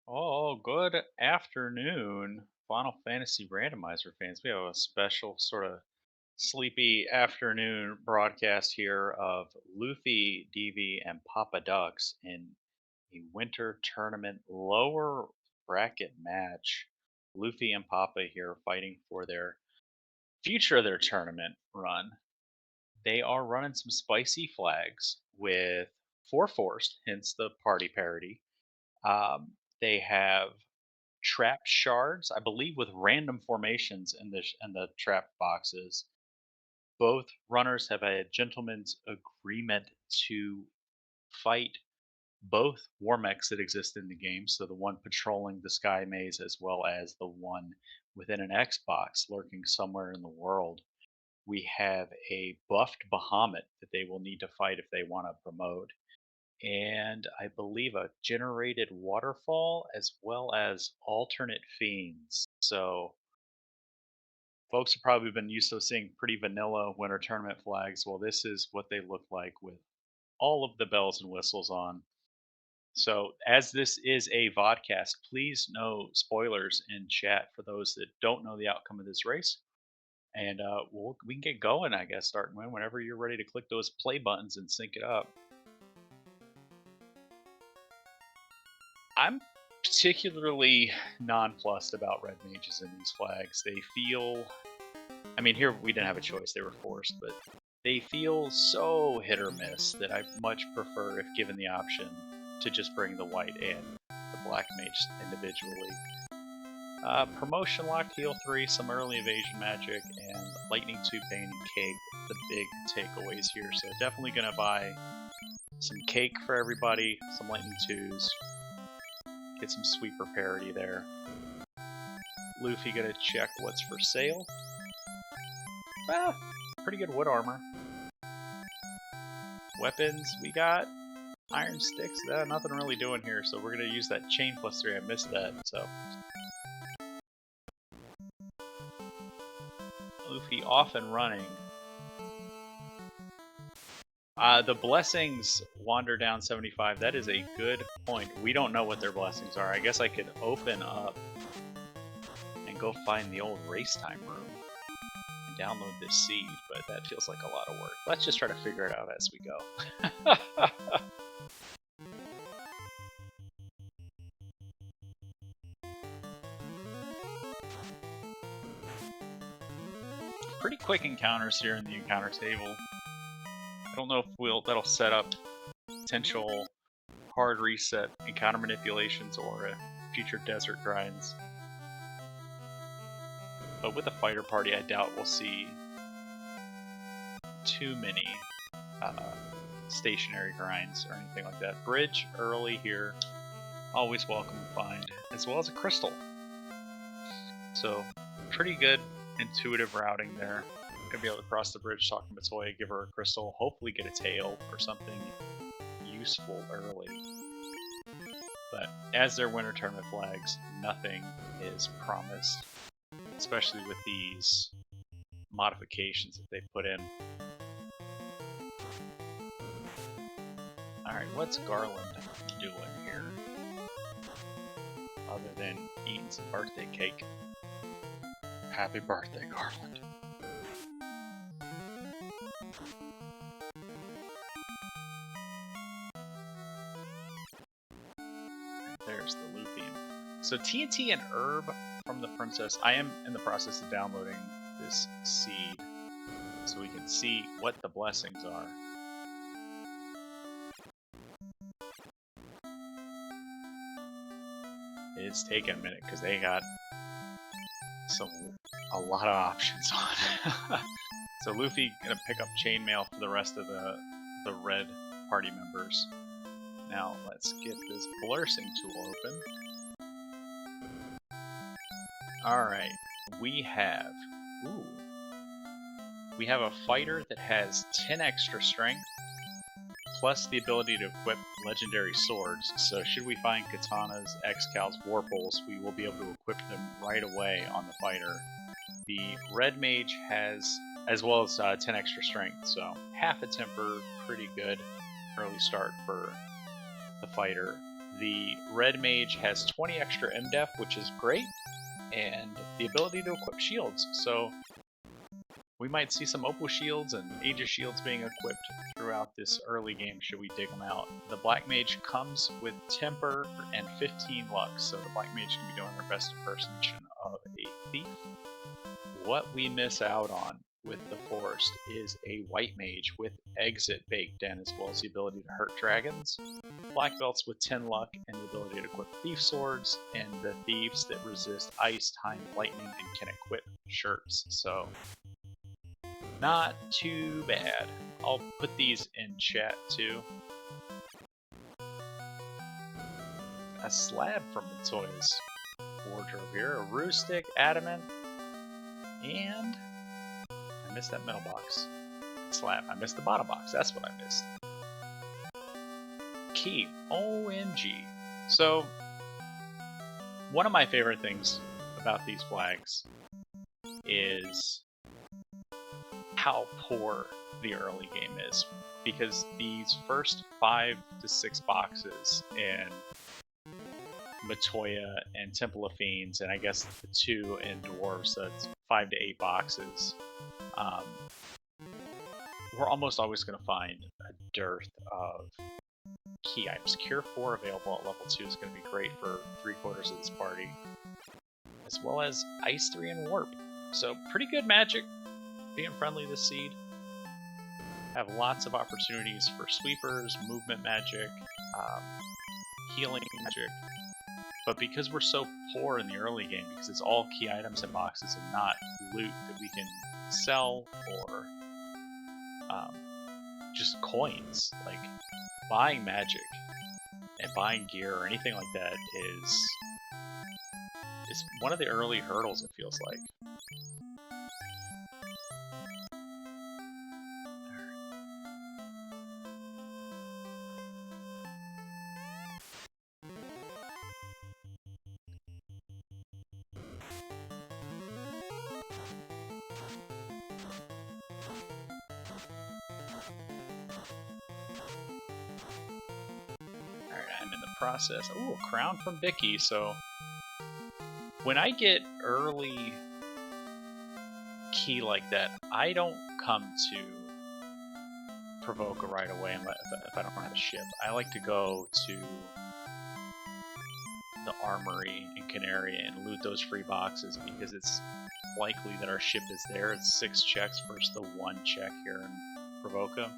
Oh, good afternoon, Final Fantasy Randomizer fans. We have a special sort of sleepy afternoon broadcast here of LuffyDV and poppadux in a winter tournament lower bracket match. Luffy and Papa here fighting for their future of their tournament run. They are running some spicy flags with four forced, hence the party parody. They have trap shards, I believe, with random formations in the trap boxes. Both runners have a gentleman's agreement to fight both war mechs that exist in the game, so the one patrolling the sky maze as well as the one within an Xbox lurking somewhere in the world. We have a buffed Bahamut that they will need to fight if they want to promote, and I believe a generated waterfall as well as alternate fiends. So folks have probably been used to seeing pretty vanilla winter tournament flags. Well, this is what they look like with all of the bells and whistles on. So, as this is a vodcast, please no spoilers in chat for those that don't know the outcome of this race. And we can get going, I guess, starting whenever you're ready to click those play buttons and sync it up. I'm particularly nonplussed about red mages in these flags. They feel, I mean, here we didn't have a choice, they were forced, but they feel so hit or miss that I much prefer, if given the option, to just bring the white and the black mage individually. Promotion lock, heal 3, some early evasion magic, and lightning tube bane and cake, the big takeaways here. So definitely gonna buy some cake for everybody, some lightning twos, get some sweeper parity there. Luffy gonna check what's for sale. Well, pretty good wood armor. Weapons, we got iron sticks. Nothing really doing here, so we're gonna use that chain plus 3. I missed that, so. Luffy off and running. The blessings wander down 75. That is a good point. We don't know what their blessings are. I guess I could open up and go find the old race time room and download this seed, but that feels like a lot of work. Let's just try to figure it out as we go. Pretty quick encounters here in the encounter table. I don't know if that'll set up potential hard reset encounter manipulations or future desert grinds. But with a fighter party, I doubt we'll see too many stationary grinds or anything like that. Bridge early here, always welcome to find, as well as a crystal. So pretty good intuitive routing there. Gonna be able to cross the bridge, talk to Matoya, give her a crystal, hopefully get a tail or something useful early. But as their winter tournament flags, nothing is promised, especially with these modifications that they put in. Alright, what's Garland doing here? Other than eating some birthday cake. Happy birthday, Garland. There's the Luffy. So TNT and Herb from the Princess. I am in the process of downloading this seed so we can see what the blessings are. It's taking a minute because they got a lot of options on. So Luffy gonna pick up chainmail for the rest of the red party members. Now let's get this blursing tool open. Alright, we have a fighter that has 10 extra strength, plus the ability to equip legendary swords. So should we find katanas, X-Cals, warples, we will be able to equip them right away on the fighter. The red mage has, as well as 10 extra strength, so half a temper, pretty good early start for the fighter. The red mage has 20 extra MDef, which is great, and the ability to equip shields. So we might see some Opal shields and Aegis shields being equipped throughout this early game should we dig them out. The black mage comes with temper and 15 luck, so the black mage can be doing her best impersonation of a thief. What we miss out on with the forest is a white mage with exit baked in, as well as the ability to hurt dragons, black belts with 10 luck and the ability to equip thief swords, and the thieves that resist ice, time, lightning, and can equip shirts. So not too bad. I'll put these in chat too. A slab from Matoya's wardrobe here, a rustic, adamant, and I missed that middle box. Slab. I missed the bottom box. That's what I missed. Key. OMG. So, one of my favorite things about these flags is how poor the early game is. Because these first 5 to 6 boxes in Matoya and Temple of Fiends, and I guess the 2 in Dwarves, so it's 5 to 8 boxes, we're almost always going to find a dearth of key items. Cure 4 available at level 2 is going to be great for 3/4 of this party, as well as Ice 3 and Warp. So pretty good magic being friendly this seed. Have lots of opportunities for sweepers, movement magic, healing magic. But because we're so poor in the early game, because it's all key items and boxes and not loot that we can sell or just coins, like buying magic and buying gear or anything like that is one of the early hurdles, it feels like. Process. Ooh, a crown from Vicky. So when I get early key like that, I don't come to Provoke right away if I don't have a ship. I like to go to the armory in Canaria and loot those free boxes because it's likely that our ship is there. It's 6 checks versus the 1 check here in Provoca.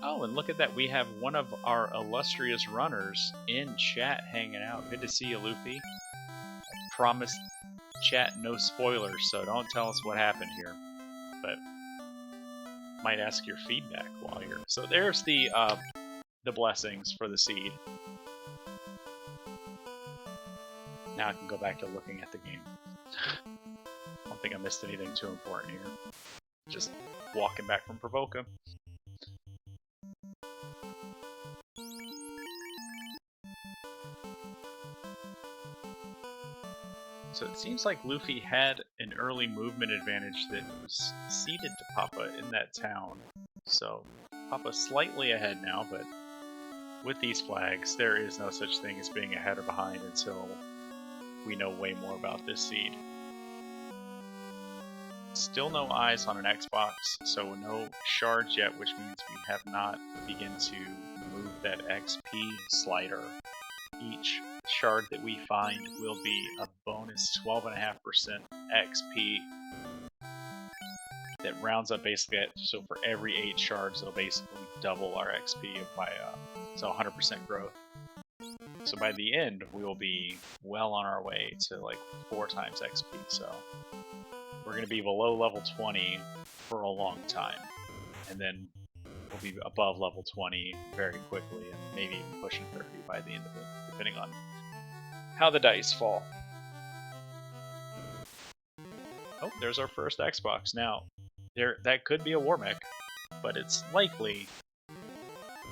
Oh, and look at that. We have one of our illustrious runners in chat hanging out. Good to see you, Luffy. I promised chat no spoilers, so don't tell us what happened here. But might ask your feedback while you're... So there's the blessings for the seed. Now I can go back to looking at the game. I don't think I missed anything too important here. Just walking back from Provoca. So it seems like Luffy had an early movement advantage that was ceded to Papa in that town. So Papa's slightly ahead now, but with these flags, there is no such thing as being ahead or behind until we know way more about this seed. Still no eyes on an Xbox, so no shards yet, which means we have not begun to move that XP slider. Each shard that we find will be a bonus 12.5% XP that rounds up basically at, so for every 8 shards it'll basically double our XP by so 100% growth. So by the end we will be well on our way to like 4 times XP, so we're going to be below level 20 for a long time, and then we'll be above level 20 very quickly, and maybe even pushing 30 by the end of it, depending on how the dice fall. Oh, there's our first Xbox. Now, that could be a war mech, but it's likely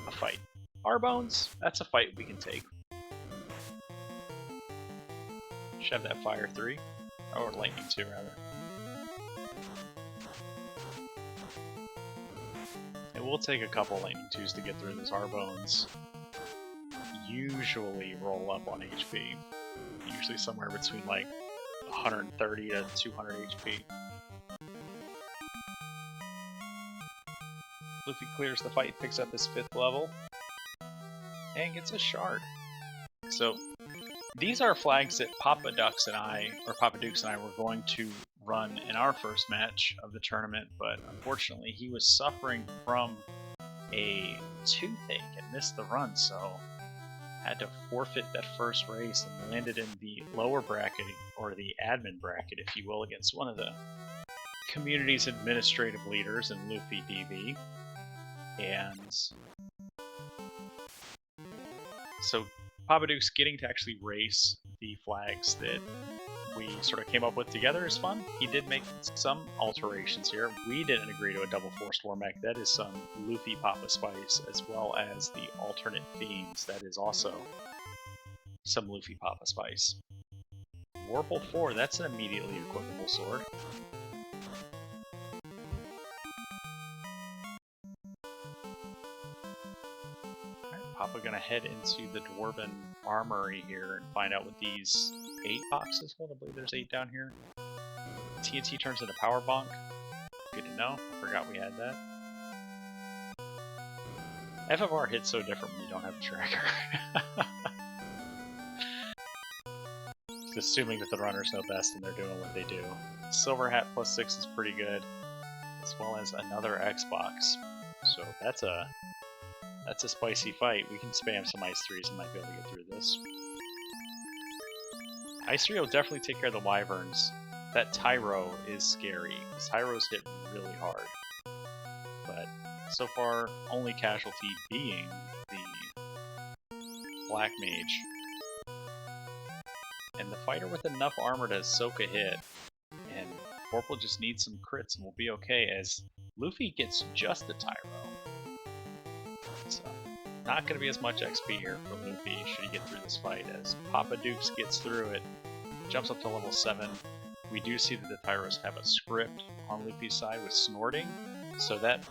a fight. Arbones, that's a fight we can take. Should have that Fire 3, or Lightning 2 rather. And we'll take a couple Lightning 2s to get through this Arbones. usually roll up on HP. Usually somewhere between like 130 to 200 HP. Luffy clears the fight, picks up his 5th level, and gets a shard. So these are flags that poppadux and I were going to run in our first match of the tournament, but unfortunately he was suffering from a toothache and missed the run, so had to forfeit that first race and landed in the lower bracket, or the admin bracket, if you will, against one of the community's administrative leaders in LuffyDV. And so poppadux getting to actually race the flags that we sort of came up with together is fun. He did make some alterations here. We didn't agree to a double forced war mech. That is some Luffy Papa Spice, as well as the alternate themes. That is also some Luffy Papa Spice. Warple 4, that's an immediately equipable sword. Papa gonna head into the Dwarven Armory here and find out what these 8 boxes hold. I believe there's 8 down here. TNT turns into Power Bonk. Good to know. I forgot we had that. FFR hits so different when you don't have a tracker. Just assuming that the runners know best and they're doing what they do. Silver Hat +6 is pretty good, as well as another Xbox. So that's a spicy fight. We can spam some Ice 3s and might be able to get through this. Ice 3 will definitely take care of the Wyverns. That Tyro is scary. These Tyros hit really hard. But so far, only casualty being the Black Mage. And the fighter with enough armor to soak a hit. And Warple just needs some crits and we'll be okay, as Luffy gets just the Tyro. So, not going to be as much XP here for Luffy should he get through this fight, as poppadux gets through it, jumps up to level 7. We do see that the Tyros have a script on Luffy's side with snorting, so that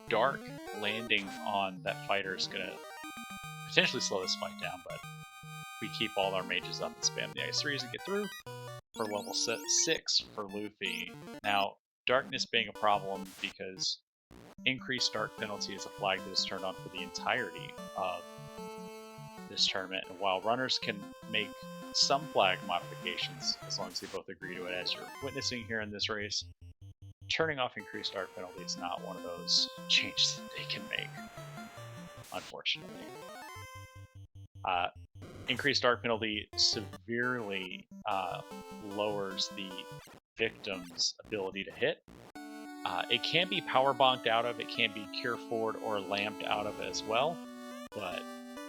dark landing on that fighter is going to potentially slow this fight down, but we keep all our mages up and spam the Ice 3s and get through for level 6 for Luffy. Now, darkness being a problem because increased dark penalty is a flag that is turned on for the entirety of this tournament, and while runners can make some flag modifications as long as they both agree to it, as you're witnessing here in this race, turning off increased dark penalty is not one of those changes that they can make, unfortunately. Increased dark penalty severely lowers the victim's ability to hit. It can be power bonked out of, it can be cure forward or lamped out of as well, but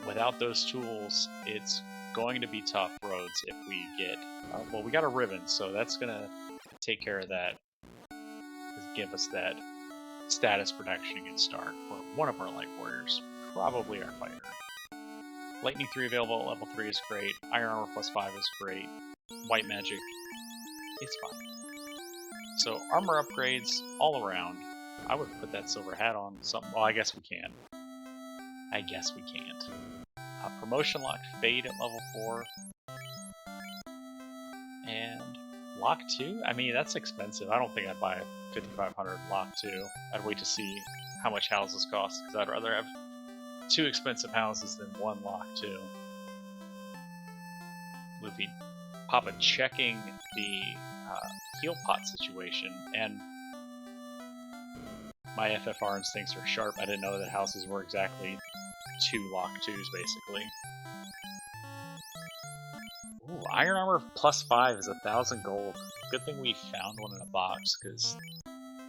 without those tools, it's going to be tough roads if we get... well, we got a ribbon, so that's going to take care of that. Give us that status protection against dark for one of our light warriors, probably our fighter. Lightning 3 available at level 3 is great. Iron Armor +5 is great. White Magic, it's fine. So armor upgrades all around. I would put that Silver Hat on something. Well, I guess we can. I guess we can't. Promotion lock Fade at level 4. And lock 2? I mean, that's expensive. I don't think I'd buy a 5500 lock 2. I'd wait to see how much houses cost, because I'd rather have 2 expensive houses than 1 lock 2. Luffy Papa checking the heal pot situation, and my FFR instincts are sharp. I didn't know that houses were exactly 2 lock 2s, basically. Ooh, Iron Armor +5 is 1,000 gold. Good thing we found one in a box, because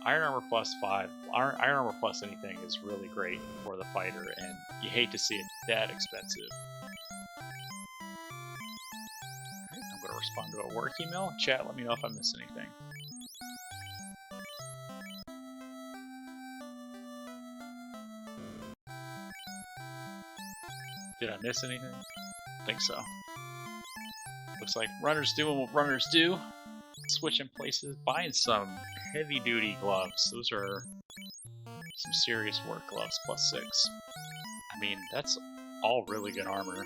Iron Armor +5, Iron Armor plus anything is really great for the fighter, and you hate to see it that expensive. Alright, I'm going to respond to a work email. Chat, let me know if I missed anything. Did I miss anything? I think so. Looks like runners doing what runners do. Switching places, buying some heavy-duty gloves. Those are some serious work gloves, +6. I mean, that's all really good armor.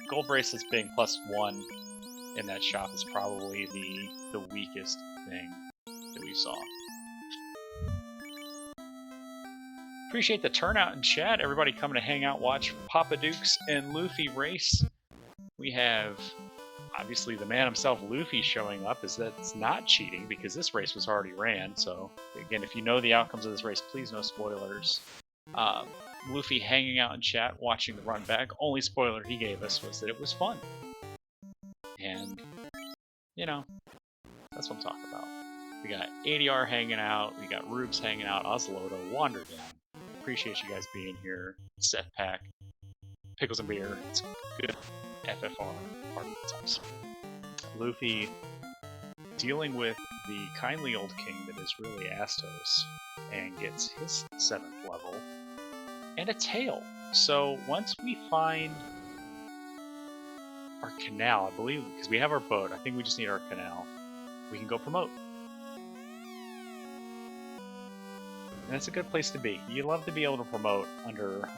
Gold bracelets being +1 in that shop is probably the weakest thing that we saw. Appreciate the turnout in chat. Everybody coming to hang out, watch poppadux and Luffy race. We have obviously the man himself, Luffy, showing up. That's not cheating because this race was already ran. So again, if you know the outcomes of this race, please no spoilers. Luffy hanging out in chat, watching the run back. Only spoiler he gave us was that it was fun. And, you know, that's what I'm talking about. We got ADR hanging out, we got Rubes hanging out, Oslodo, Wander Down. Appreciate you guys being here. Seth Pack, Pickles and Beer, it's good FFR party times. Luffy dealing with the kindly old king that is really Astos and gets his 7th level. And a tail. So once we find our canal, I believe, because we have our boat, I think we just need our canal, we can go promote. And that's a good place to be. You love to be able to promote under,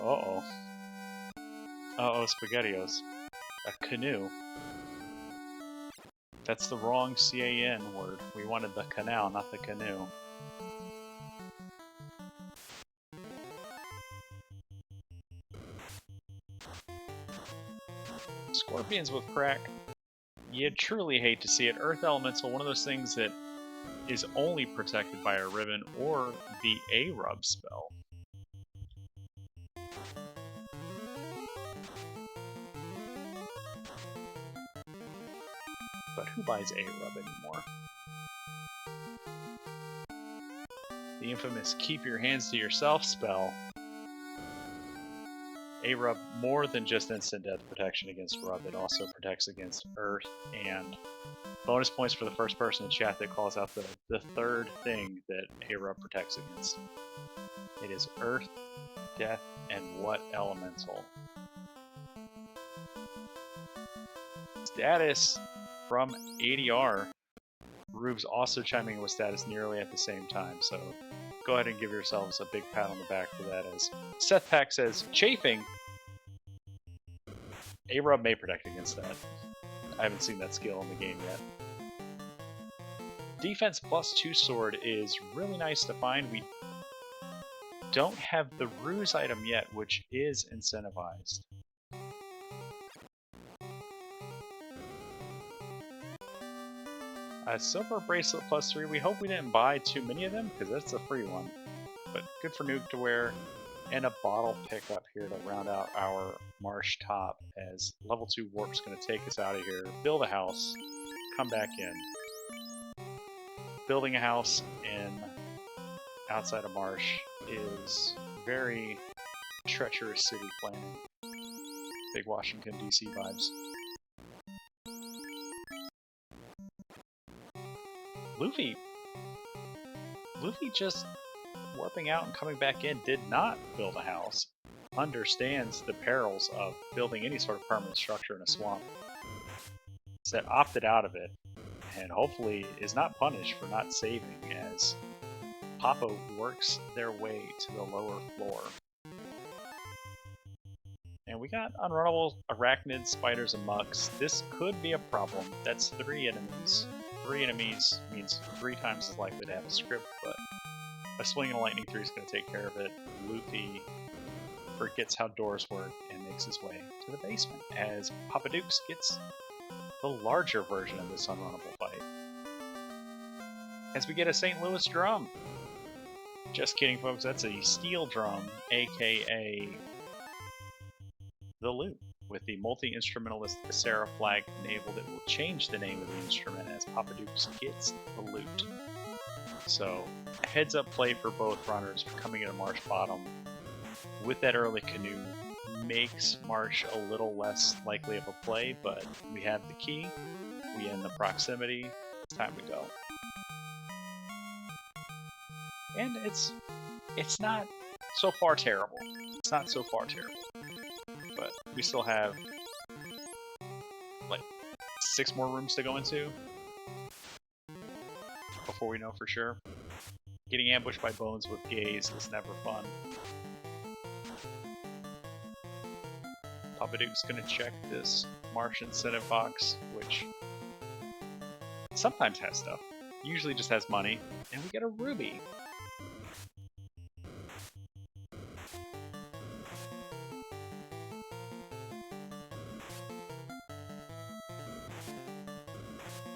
SpaghettiOs, a canoe. That's the wrong CAN word. We wanted the canal, not the canoe. Scorpions with crack. You truly hate to see it. Earth Elemental, one of those things that is only protected by a ribbon or the A-Rub spell. But who buys A-Rub anymore? The infamous keep your hands to yourself spell. A-Rub, more than just instant death protection against rub, it also protects against earth, and bonus points for the first person in chat that calls out the third thing that A-Rub protects against. It is earth, death, and what elemental? Status from ADR. Rubes also chiming in with status nearly at the same time, so go ahead and give yourselves a big pat on the back for that. As Seth Pack says, chafing. A-Rub may protect against that. I haven't seen that skill in the game yet. Defense +2 sword is really nice to find. We don't have the ruse item yet, which is incentivized. Silver bracelet +3. We hope we didn't buy too many of them because that's a free one. But good for Nuke to wear. And a bottle pickup here to round out our marsh top, as level 2 warp's going to take us out of here, build a house, come back in. Building a house in outside of marsh is very treacherous city planning. Big Washington DC vibes. Luffy just warping out and coming back in did not build a house. Understands the perils of building any sort of permanent structure in a swamp. Instead opted out of it, and hopefully is not punished for not saving as Papa works their way to the lower floor. And we got unrunnable arachnids, spiders, and mucks. This could be a problem. That's 3 enemies. 3 enemies means 3 times as likely to have a script, but a swing and a lightning 3 is going to take care of it. Luffy forgets how doors work and makes his way to the basement as poppadux gets the larger version of this unrunnable fight. As we get a St. Louis drum. Just kidding, folks, that's a steel drum, aka the lute, with the multi-instrumentalist Sarah flag enabled. It will change the name of the instrument as poppadux gets the lute. So, a heads up play for both runners coming into Marsh Bottom with that early canoe makes Marsh a little less likely of a play, but we have the key, we in the proximity, it's time to go. And it's not so far terrible. It's not so far terrible. But we still have like 6 more rooms to go into before we know for sure. Getting ambushed by bones with gaze is never fun. Poppadux gonna check this Marsh incentive box, which sometimes has stuff. Usually just has money, and we get a ruby.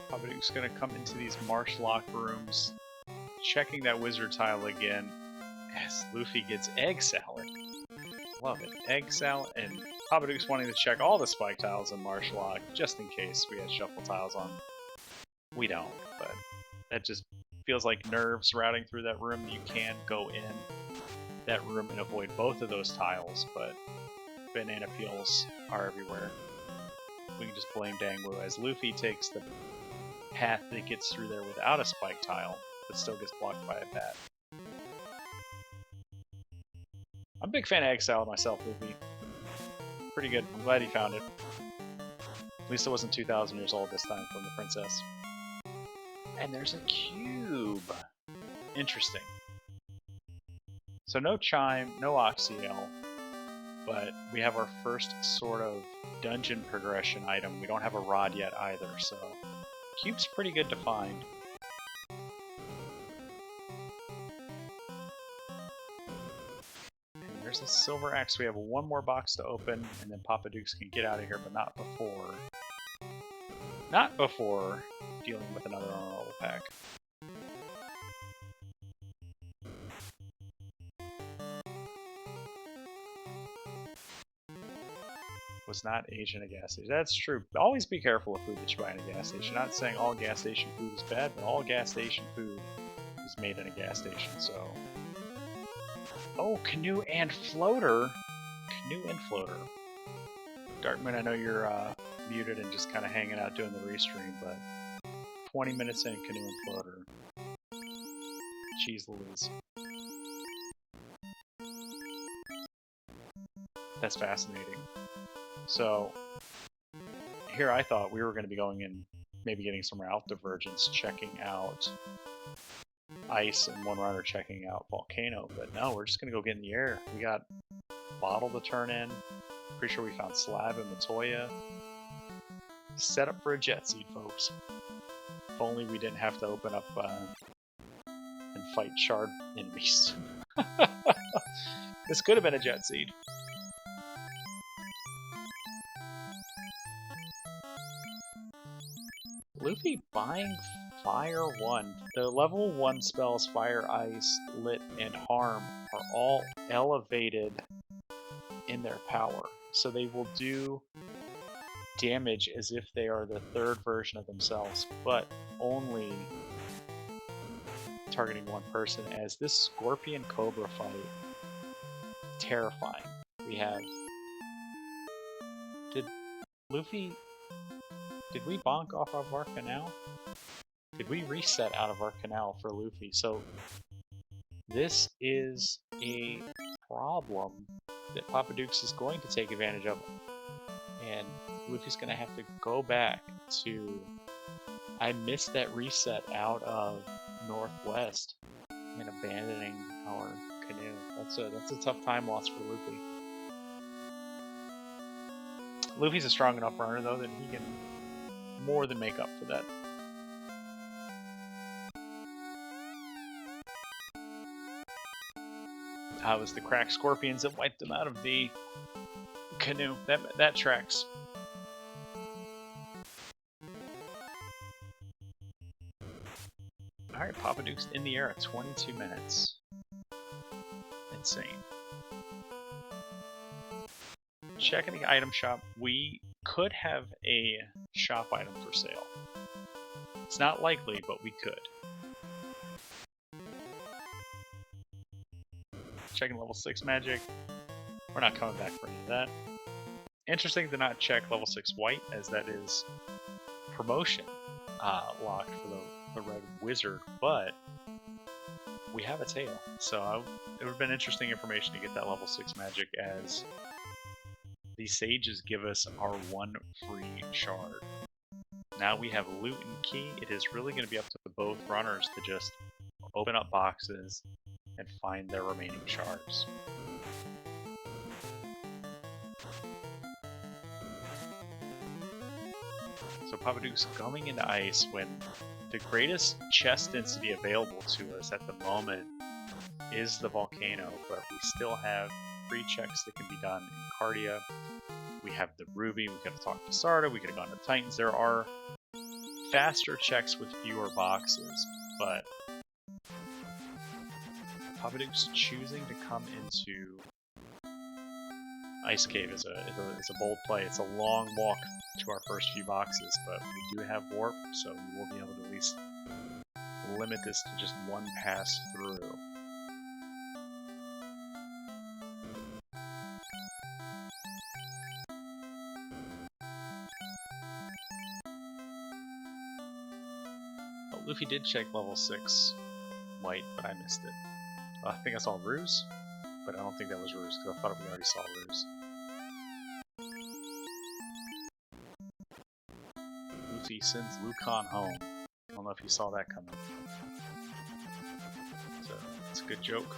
Poppadux gonna come into these Marsh locker rooms, checking that wizard tile again, as Luffy gets egg salad. Love it. Egg salad, and Poppadux wanting to check all the spike tiles in Marsh Lock, just in case we had shuffle tiles on. We don't, but that just feels like nerves routing through that room. You can go in that room and avoid both of those tiles, but banana peels are everywhere. We can just blame Dangwu as Luffy takes the path that gets through there without a spike tile, but still gets blocked by a bat. I'm a big fan of egg salad myself, Luffy. Pretty good. I'm glad he found it. At least it wasn't 2,000 years old this time from the princess. And there's a cube. Interesting. So no chime, no oxyale, but we have our first sort of dungeon progression item. We don't have a rod yet either, so cube's pretty good to find. There's a silver axe. We have one more box to open, and then Poppadux can get out of here, but not before. Not before dealing with another honorable pack. Was not aged in a gas station. That's true. Always be careful of food that you buy in a gas station. Not saying all gas station food is bad, but all gas station food is made in a gas station, so. Oh, canoe and floater. Canoe and floater. Darkman, I know you're muted and just kind of hanging out doing the restream, but 20 minutes in, canoe and floater. Jeez Louise. That's fascinating. So, here I thought we were going to be going in, maybe getting some route divergence, checking out ice, and one runner checking out volcano, but no, we're just gonna go get in the air. We got bottle to turn in. Pretty sure we found slab and Matoya. Set up for a jet seed, folks. If only we didn't have to open up and fight shard enemies. This could have been a jet seed. Luffy buying Fire 1. The level 1 spells Fire, Ice, Lit, and Harm are all elevated in their power. So they will do damage as if they are the third version of themselves, but only targeting one person, as this Scorpion Cobra fight, terrifying. We have... Did Luffy... Did we bonk off of our canal? Did we reset out of our canal for Luffy? So this is a problem that Poppadux is going to take advantage of, and Luffy's going to have to go back to... I missed that reset out of Northwest and abandoning our canoe. That's a tough time loss for Luffy. Luffy's a strong enough runner though that he can more than make up for that. It was the cracked scorpions that wiped them out of the canoe. That tracks. Alright, Poppadux in the air at 22 minutes. Insane. Checking the item shop. We could have a shop item for sale. It's not likely, but we could. Checking level 6 magic. We're not coming back for any of that. Interesting to not check level 6 white, as that is promotion locked for the red wizard, but we have a tail. So it would have been interesting information to get that level 6 magic, as these sages give us our one free shard. Now we have loot and key. It is really going to be up to both runners to just open up boxes and find their remaining shards. So Poppadux going into ice when the greatest chest density available to us at the moment is the volcano, but we still have 3 checks that can be done in Cardia. We have the Ruby, we could have talked to Sarda, we could have gone to Titans. There are faster checks with fewer boxes, but Poppadux choosing to come into Ice Cave is a bold play. It's a long walk to our first few boxes, but we do have Warp, so we will be able to at least limit this to just one pass through. Oh, Luffy did check level 6 white, but I missed it. I think I saw Ruse, but I don't think that was Ruse, because I thought we already saw Ruse. Luffy sends Lucan home. I don't know if you saw that coming. So, it's a good joke.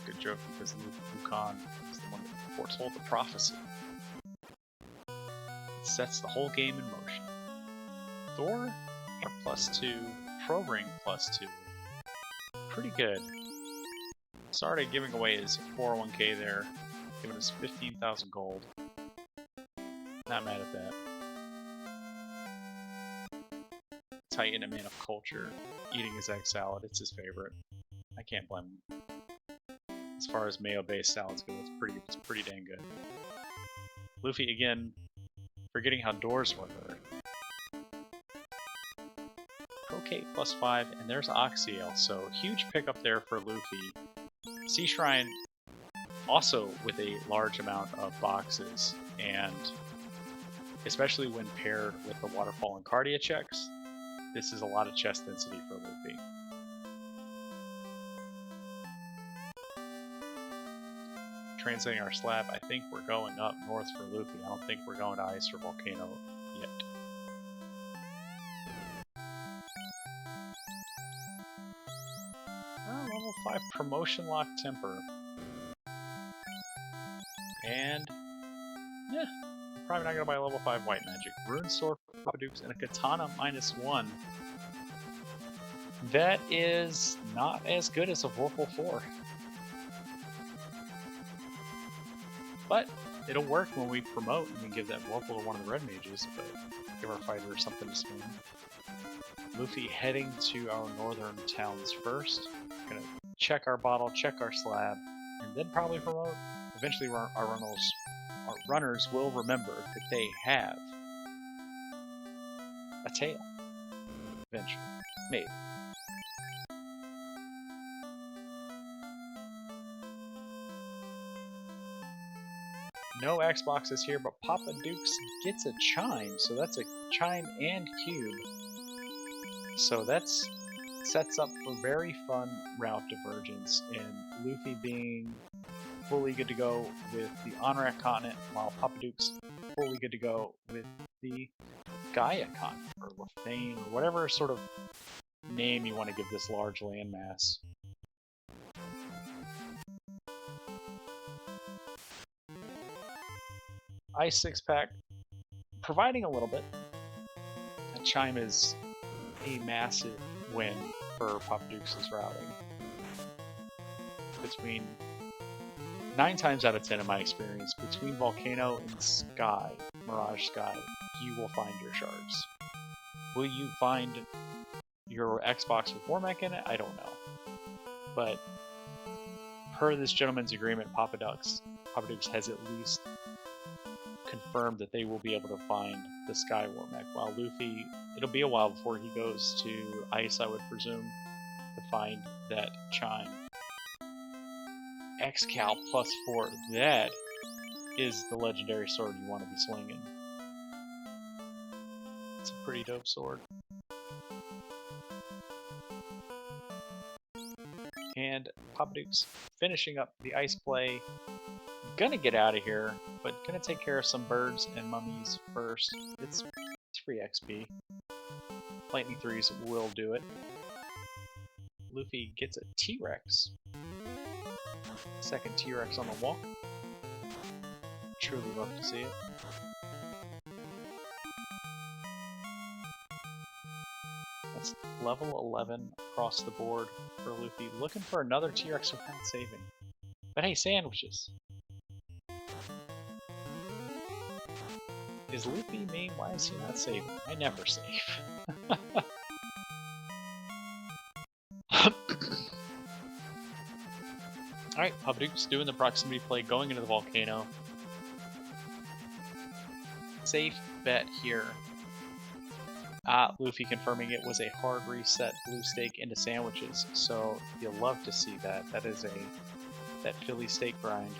Good joke, because Lucan is the one that foretold the prophecy. It sets the whole game in motion. Thor, +2. Probring +2. Pretty good. Sarda giving away his 401k there, giving us 15,000 gold. Not mad at that. Titan, a man of culture, eating his egg salad, it's his favorite. I can't blame him. As far as mayo-based salads go, it's pretty dang good. Luffy again, forgetting how doors work. Procate +5, and there's Oxyale, so huge pickup there for Luffy. Sea Shrine also with a large amount of boxes, and especially when paired with the Waterfall and Cardia checks, this is a lot of chest density for Luffy. Translating our slab, I think we're going up north for Luffy. I don't think we're going to Ice or Volcano yet. Level 5 promotion lock temper. And yeah, I'm probably not gonna buy a level 5 white magic. Rune sword for Poppadux and a katana -1. That is not as good as a Vorpal 4. But it'll work when we promote and we give that Vorpal to one of the red mages, but give our fighter something to swing. Luffy heading to our northern towns first. Gonna check our bottle, check our slab, and then probably promote. Eventually our runners will remember that they have a tail. Eventually. Maybe. No Xboxes here, but Poppadux gets a chime, so that's a chime and cube. So that's sets up for very fun route divergence, and Luffy being fully good to go with the Honorak continent, while Poppadux fully good to go with the Gaia continent, or Lefane, or whatever sort of name you want to give this large landmass. Ice 6-pack, providing a little bit. That chime is a massive win for Poppadux's routing. Between 9 times out of 10 in my experience, between Volcano and Sky, Mirage Sky, you will find your shards. Will you find your Xbox with Warmech in it? I don't know. But per this gentleman's agreement, Poppadux has at least confirmed that they will be able to find the Sky Warmech, while Luffy, it'll be a while before he goes to Ice, I would presume, to find that chime. X-Cal +4, that is the legendary sword you want to be swinging. It's a pretty dope sword. And Poppadux finishing up the ice play. Gonna get out of here, but gonna take care of some birds and mummies first. It's free XP. Lightning 3s will do it. Luffy gets a T-Rex. Second T-Rex on the walk. Truly love to see it. level 11 across the board for Luffy. Looking for another T-Rex without saving. But hey, sandwiches. Is Luffy me? Why is he not saving? I never save. Alright, poppadux doing the proximity play, going into the volcano. Safe bet here. Luffy confirming it was a hard reset blue steak into sandwiches, so you'll love to see that. That is that Philly steak grind.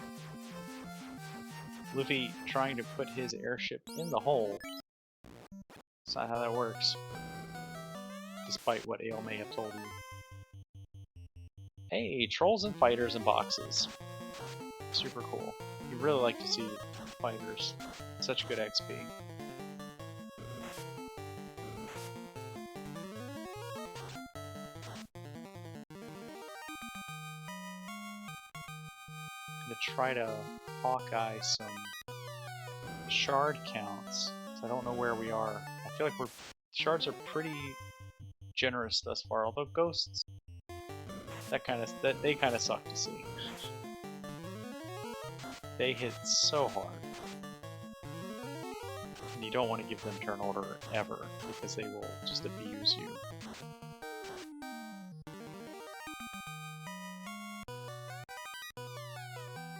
Luffy trying to put his airship in the hole. That's not how that works. Despite what Ale may have told you. Hey, trolls and fighters in boxes. Super cool. You really like to see fighters. Such good XP. Gonna try to Hawkeye some shard counts. So I don't know where we are. I feel like shards are pretty generous thus far, although ghosts they kind of suck to see. They hit so hard. And you don't want to give them turn order ever, because they will just abuse you.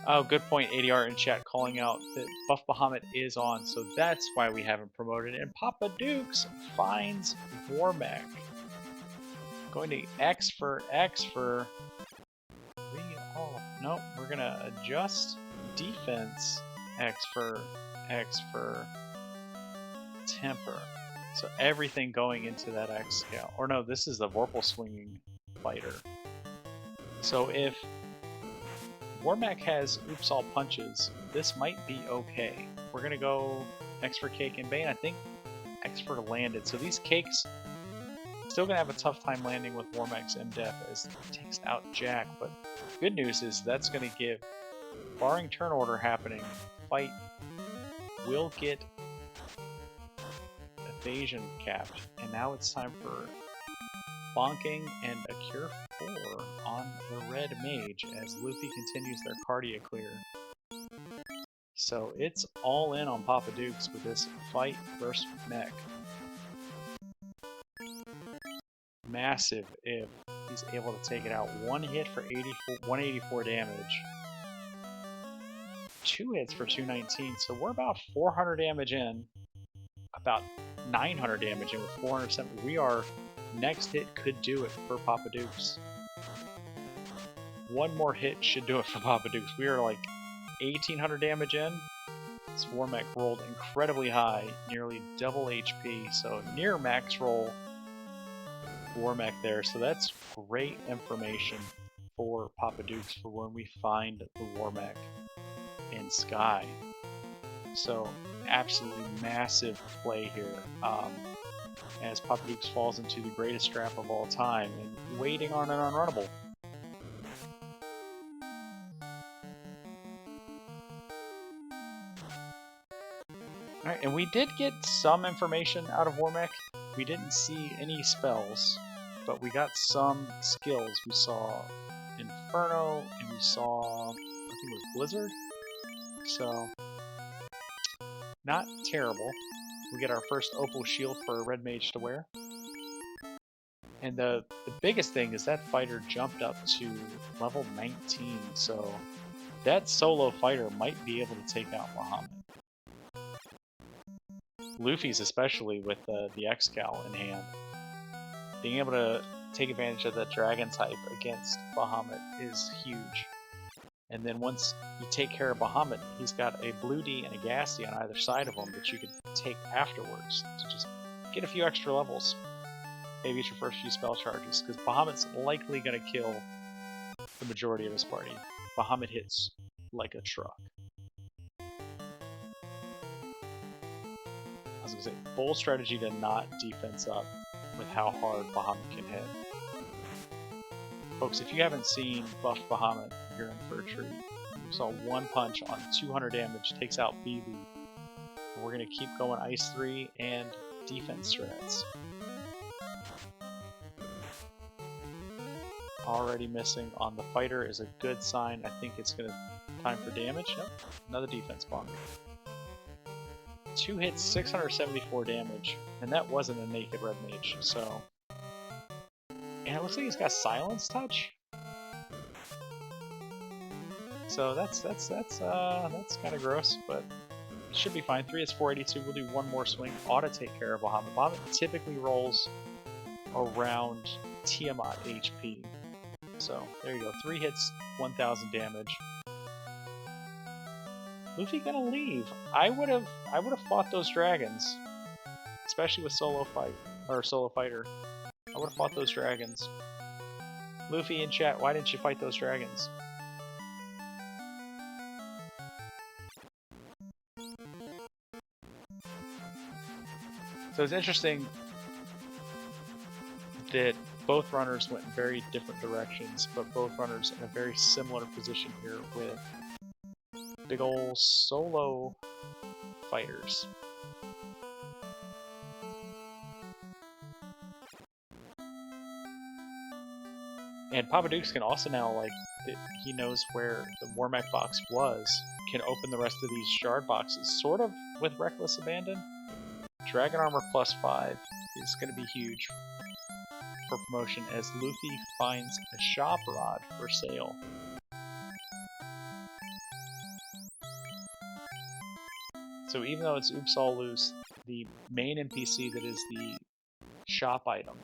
Oh, good point, ADR in chat calling out that Buff Bahamut is on, so that's why we haven't promoted it. And poppadux finds Warmech. Going to X for nope, we're gonna adjust defense X for temper. So everything going into that X scale. Or no, this is the Vorpal swinging fighter. So if Warmech has oops all punches, this might be okay. We're gonna go X for Cake and Bane. I think X for landed. So these cakes still gonna have a tough time landing with Warmech's MDef as he takes out Jack, but good news is that's gonna give, barring turn order happening, fight will get evasion capped, and now it's time for bonking and a cure 4 on the red mage as Luffy continues their cardia clear. So it's all in on poppadux with this fight versus mech. Massive if he's able to take it out. One hit for 184 damage. 2 hits for 219, so we're about 400 damage in. About 900 damage in with 470. We are, next hit could do it for poppadux. One more hit should do it for poppadux. We are like 1800 damage in. This Warmech rolled incredibly high, nearly double HP, so near max roll Warmech there, so that's great information for poppadux for when we find the Warmech in Sky. So absolutely massive play here as poppadux falls into the greatest trap of all time and waiting on an unrunnable. Alright, and we did get some information out of Warmech. We didn't see any spells, but we got some skills. We saw Inferno, and we saw, I think it was Blizzard. So, not terrible. We get our first Opal Shield for a Red Mage to wear. And the biggest thing is that fighter jumped up to level 19, so that solo fighter might be able to take out Bahamut. Luffy's especially with the X-Cal in hand. Being able to take advantage of that dragon type against Bahamut is huge. And then once you take care of Bahamut, he's got a Blue D and a Ghastly on either side of him that you can take afterwards to just get a few extra levels. Maybe it's your first few spell charges, because Bahamut's likely going to kill the majority of his party. Bahamut hits like a truck. I was going to say, bold strategy to not defense up with how hard Bahamut can hit. Folks, if you haven't seen Buff Bahamut, you're in for a treat. We saw one punch on 200 damage, takes out BB. And we're going to keep going Ice 3 and defense strats. already missing on the fighter is a good sign. I think it's gonna time for damage. Nope, another defense bomb. 2 hits, 674 damage, and that wasn't a naked red mage, so. And it looks like he's got silence touch. So that's kind of gross, but it should be fine. 3 hits, 482. We'll do one more swing. Ought to take care of Bahamut. Bahamut typically rolls around Tiamat HP. So there you go. 3 hits, 1000 damage. Luffy gonna leave. I would have fought those dragons, especially with solo fighter. I would have fought those dragons. Luffy in chat, why didn't you fight those dragons? So it's interesting that both runners went in very different directions, but both runners in a very similar position here with big ol' solo fighters. And poppadux can also now, like, he knows where the Warmech box was, can open the rest of these shard boxes, sort of with Reckless Abandon. Dragon Armor +5 is going to be huge for promotion as Luffy finds a shop rod for sale. So even though it's Oops All Loose, the main NPC that is the shop item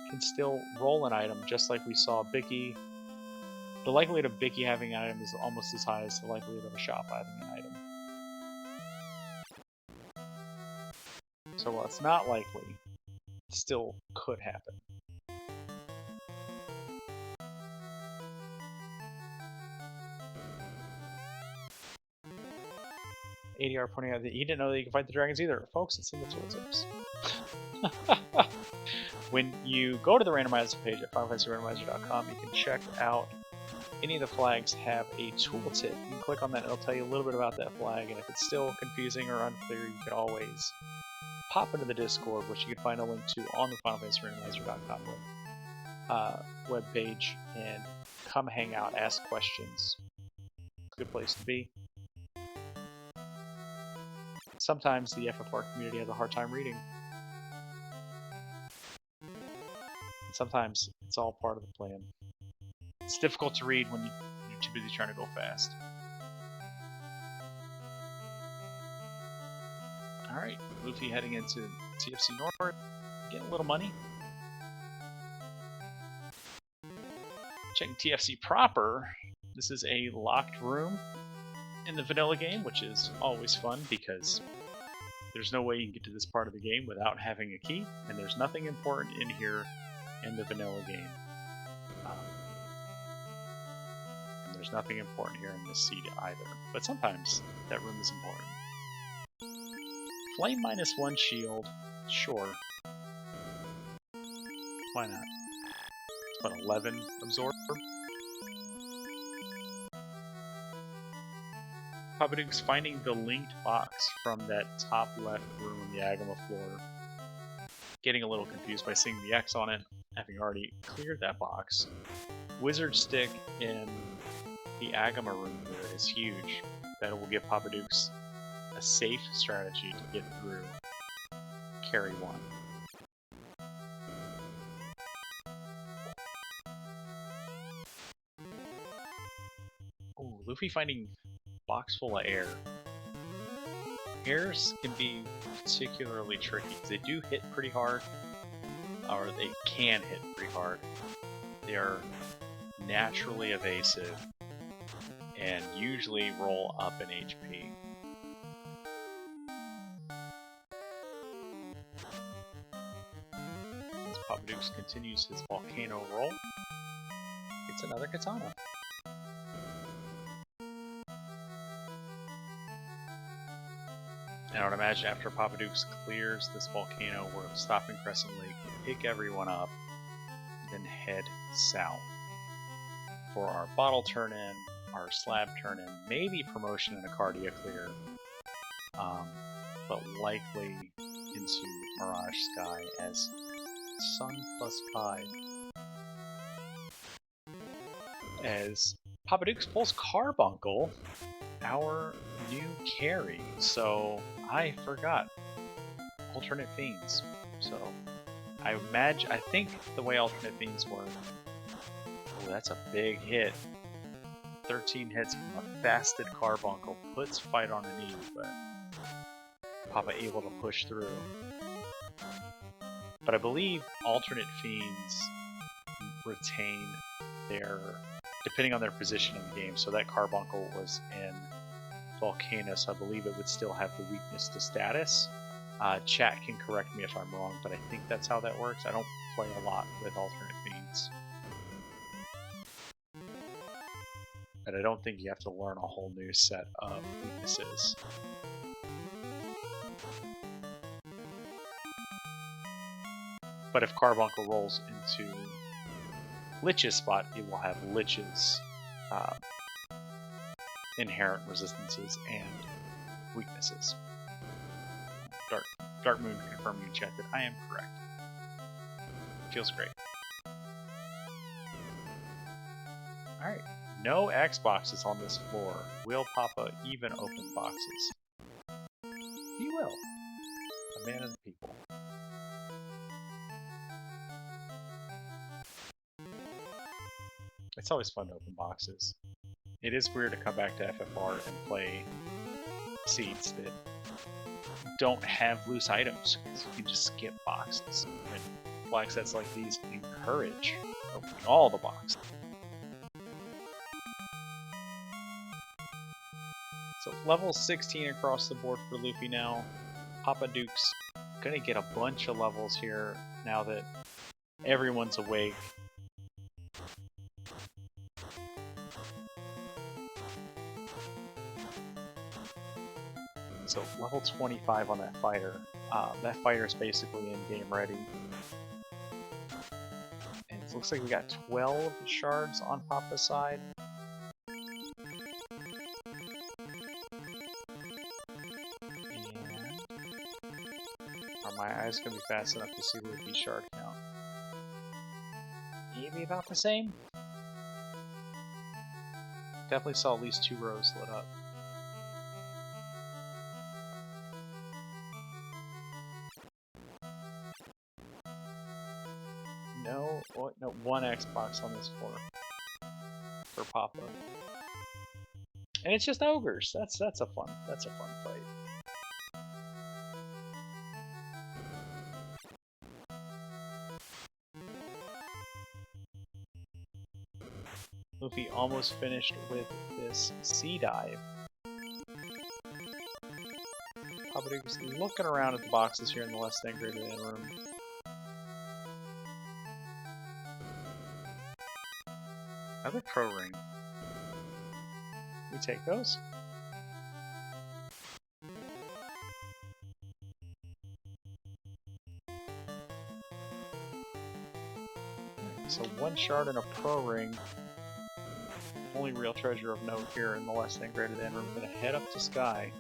can still roll an item, just like we saw Bicky. The likelihood of Bicky having an item is almost as high as the likelihood of a shop having an item. So while it's not likely, it still could happen. ADR pointing out that he didn't know that you could fight the dragons either. Folks, it's in the tooltips. When you go to the randomizer page at FinalFantasyRandomizer.com, you can check out any of the flags have a tooltip. You can click on that and it'll tell you a little bit about that flag, and if it's still confusing or unclear, you can always pop into the Discord, which you can find a link to on the FinalFantasyRandomizer.com webpage, and come hang out, ask questions. It's a good place to be. Sometimes the FFR community has a hard time reading. And sometimes it's all part of the plan. It's difficult to read when you're too busy trying to go fast. Alright, Luffy heading into TFC North, getting a little money. Checking TFC proper, this is a locked room in the vanilla game, which is always fun because there's no way you can get to this part of the game without having a key, and there's nothing important in here in the vanilla game. And there's nothing important here in this seed either, but sometimes that room is important. Flame -1 shield, sure. Why not? It's about 11 absorb. poppadux finding the linked box from that top left room on the Agama floor. Getting a little confused by seeing the X on it, having already cleared that box. Wizard Stick in the Agama room here is huge. That will give poppadux a safe strategy to get through carry 1. Ooh, Luffy finding box full of air. Airs can be particularly tricky because they do hit pretty hard, or they can hit pretty hard. They are naturally evasive and usually roll up in HP. As poppadux continues his volcano roll, it's another katana. And I would imagine after poppadux clears this volcano, we're stopping Crescent Lake, pick everyone up, then head south for our bottle turn-in, our slab turn-in, maybe promotion and a Cardia clear, but likely into Mirage Sky as Sun +5 as Poppadux pulls Carbuncle, our new carry. So I forgot alternate fiends. So I think the way alternate fiends work. Oh, that's a big hit. 13 hits from a fasted Carbuncle puts fight on a knee, but Papa able to push through. But I believe alternate fiends retain their, depending on their position in the game. So that Carbuncle was in Volcano, so I believe it would still have the weakness to status. Chat can correct me if I'm wrong, but I think that's how that works. I don't play a lot with alternate fiends. But I don't think you have to learn a whole new set of weaknesses. But if Carbuncle rolls into Lich's spot, it will have Lich's inherent resistances and weaknesses. Dark Moon confirming in chat that I am correct. Feels great. Alright, no Xboxes on this floor. Will Papa even open boxes? He will. A man of the people. It's always fun to open boxes. It is weird to come back to FFR and play seeds that don't have loose items, because you can just skip boxes. And flag sets like these encourage opening all the boxes. So level 16 across the board for Luffy now. Poppadux gonna get a bunch of levels here now that everyone's awake. So level 25 on that fighter. That fighter is basically in-game ready. And it looks like we got 12 shards on Papa's side. And are my eyes going to be fast enough to see Luffy's shard count? Maybe about the same? Definitely saw at least 2 rows lit up. No, one Xbox on this floor for Papa, and it's just ogres. That's a fun fight. Luffy almost finished with this sea dive. Poppadux looking around at the boxes here in the less than greater than room. Another pro ring. We take those. So 1 shard and a pro ring. Only real treasure of note here in the less than greater than room. Gonna head up to Sky.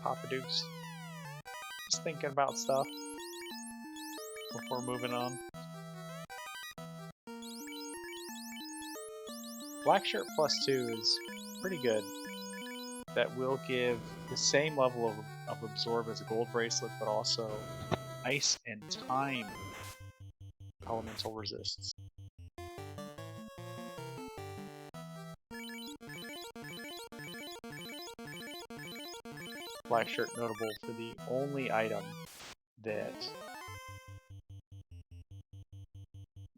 Poppadux. Just thinking about stuff before moving on. Black shirt +2 is pretty good. That will give the same level of absorb as a gold bracelet, but also ice and time elemental resists. Black shirt notable for the only item that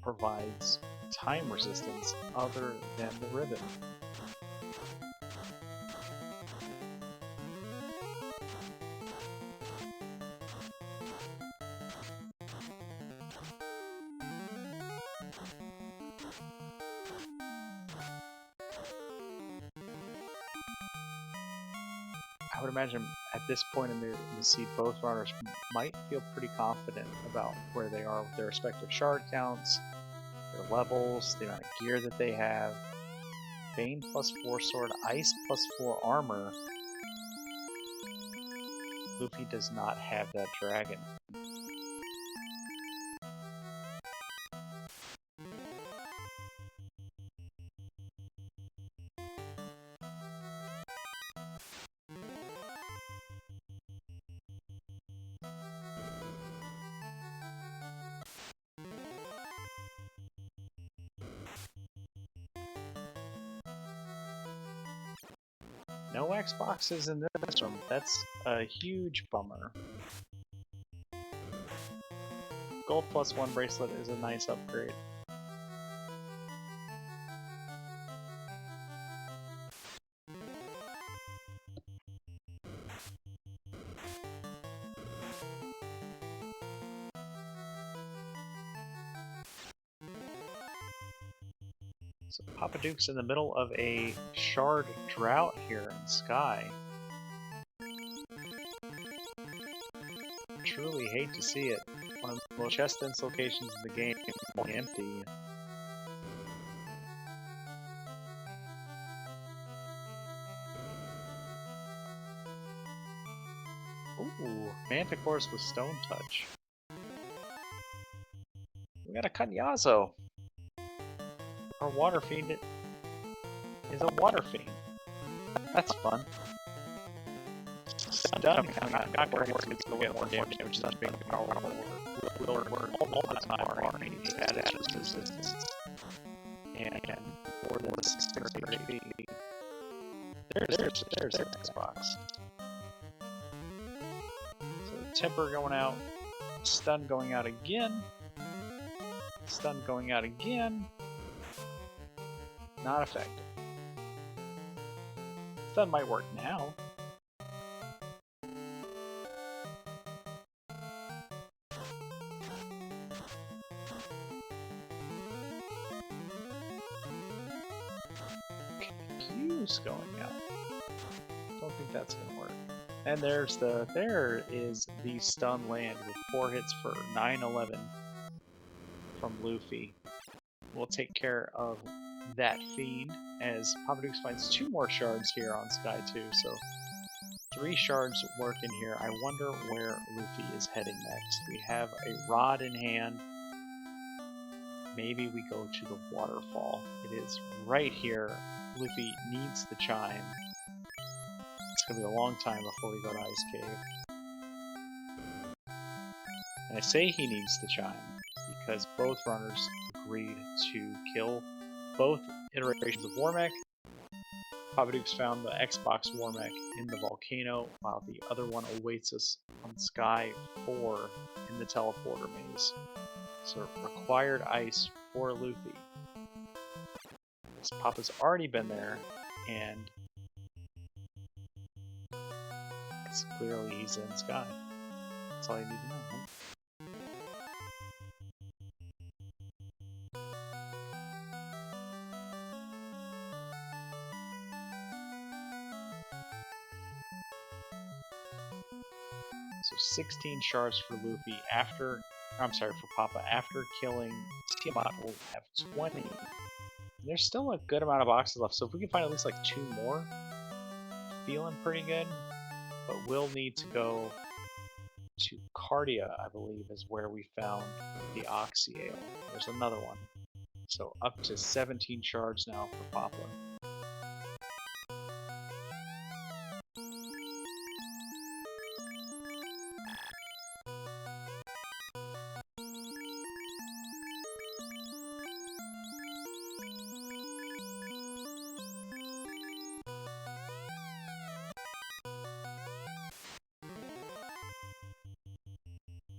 provides time resistance other than the ribbon. I would imagine at this point in the seed, both runners might feel pretty confident about where they are with their respective shard counts, their levels, the amount of gear that they have. Bane +4 sword, Ice +4 armor. Luffy does not have that dragon. No Xboxes in this room. That's a huge bummer. Gold +1 bracelet is a nice upgrade. So Poppadux in the middle of a shard drought here in Sky. Truly hate to see it. One of the most chest dense locations in the game is empty. Ooh, Manticores with Stone Touch. We got a Kanyazo. Our Water Fiend is a Water Fiend. That's fun. Stun got great to get more damage, which is not being powerful. Will work all the time for any status resistance. And more than 6 feet. There's Xbox. So Temper going out, Stun going out again, Stun going out again. Not effective. Stun might work now. Q's going out. Don't think that's gonna work. And there is the stun land with 4 hits for 911 from Luffy. We'll take care of that fiend as Poppadux finds 2 more shards here on Sky 2, so 3 shards work in here. I wonder where Luffy is heading next. We have a rod in hand. Maybe we go to the waterfall. It is right here. Luffy needs the chime. It's gonna be a long time before we go to Ice Cave. And I say he needs the chime because both runners agreed to kill both iterations of Warmech. Poppadux found the Xbox Warmech in the volcano, while the other one awaits us on Sky 4 in the teleporter maze. So required ice for Luffy. This Papa's already been there, and it's clearly he's in Sky. That's all you need to know, right? So 16 shards for Luffy after, for Papa, after killing Tiamat will have 20. There's still a good amount of boxes left, so if we can find at least like 2 more, feeling pretty good. But we'll need to go to Cardia, I believe, is where we found the Oxyale. There's another one. So up to 17 shards now for Papa.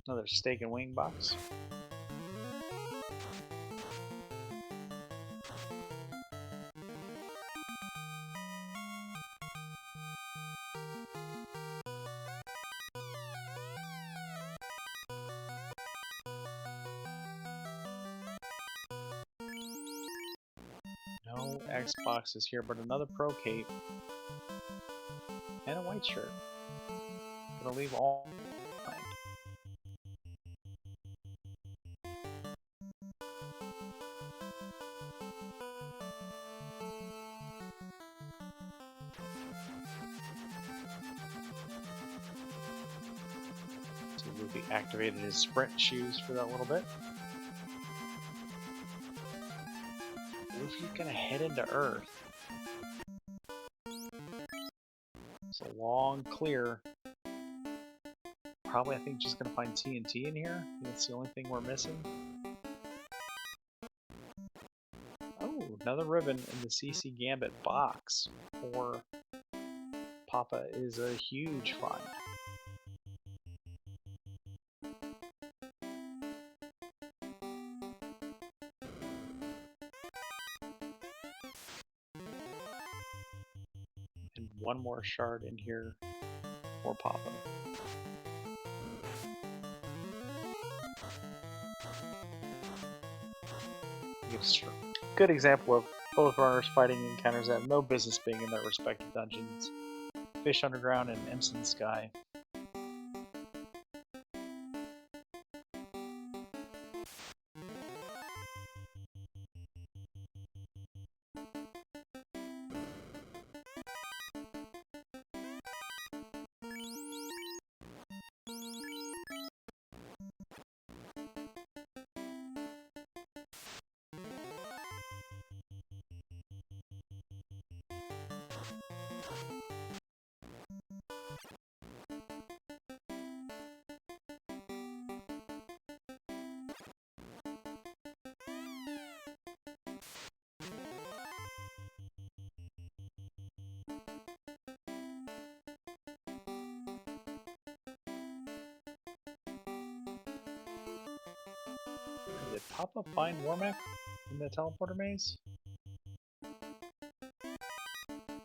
Another steak and wing box. No Xboxes here, but another Pro Cape and a white shirt. gonna leave all behind. So Luffy activated his sprint shoes for that little bit. Luffy's gonna head into Earth. It's a long clear. Probably, I think, just gonna find TNT in here. That's the only thing we're missing. Oh, another ribbon in the CC Gambit box for Papa is a huge find. And one more shard in here for Papa. Good example of both runners fighting encounters that have no business being in their respective dungeons. Fish Underground and Emson Sky. Did Papa find Wormek in the teleporter maze?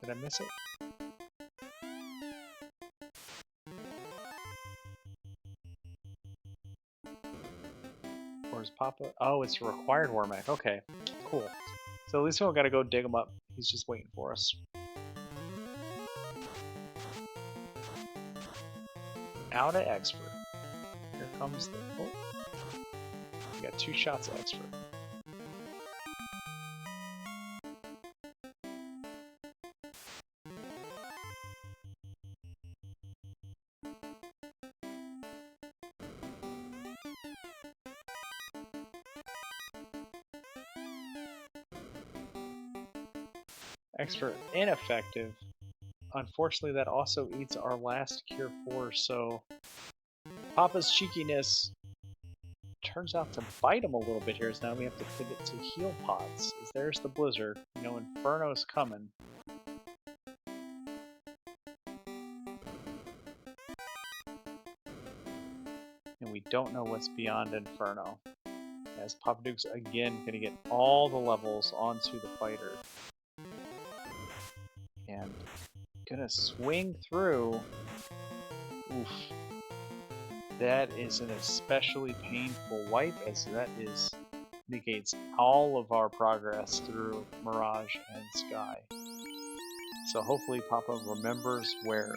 Did I miss it? Or is Papa... Oh, it's a required Wormek. Okay, cool. So at least we don't gotta go dig him up. He's just waiting for us. Out of Expert. Here comes the... Oh. We got 2 shots of Expert. Expert ineffective. Unfortunately, that also eats our last Cure 4, so Papa's cheekiness turns out to bite him a little bit here, as now we have to pivot to heal pods. As there's the blizzard. You know, Inferno's coming. And we don't know what's beyond Inferno. As poppadux again gonna get all the levels onto the fighter. And gonna swing through. Oof. That is an especially painful wipe, as that negates all of our progress through Mirage and Sky. So hopefully Papa remembers where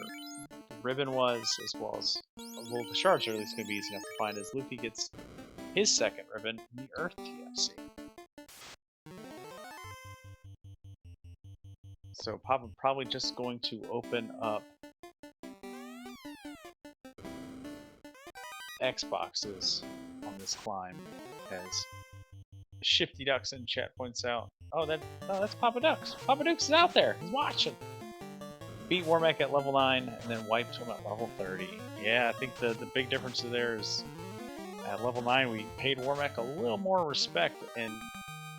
the ribbon was, as well as, well, the shards are at least going to be easy enough to find, as Luffy gets his second ribbon in the Earth TFC. So Papa probably just going to open up Xboxes on this climb, as Shifty Ducks in chat points out. Oh, that's poppadux. poppadux is out there. He's watching. Beat Wormek at level 9 and then wiped him at level 30. Yeah, I think the big difference there is at level 9 we paid Wormek a little more respect and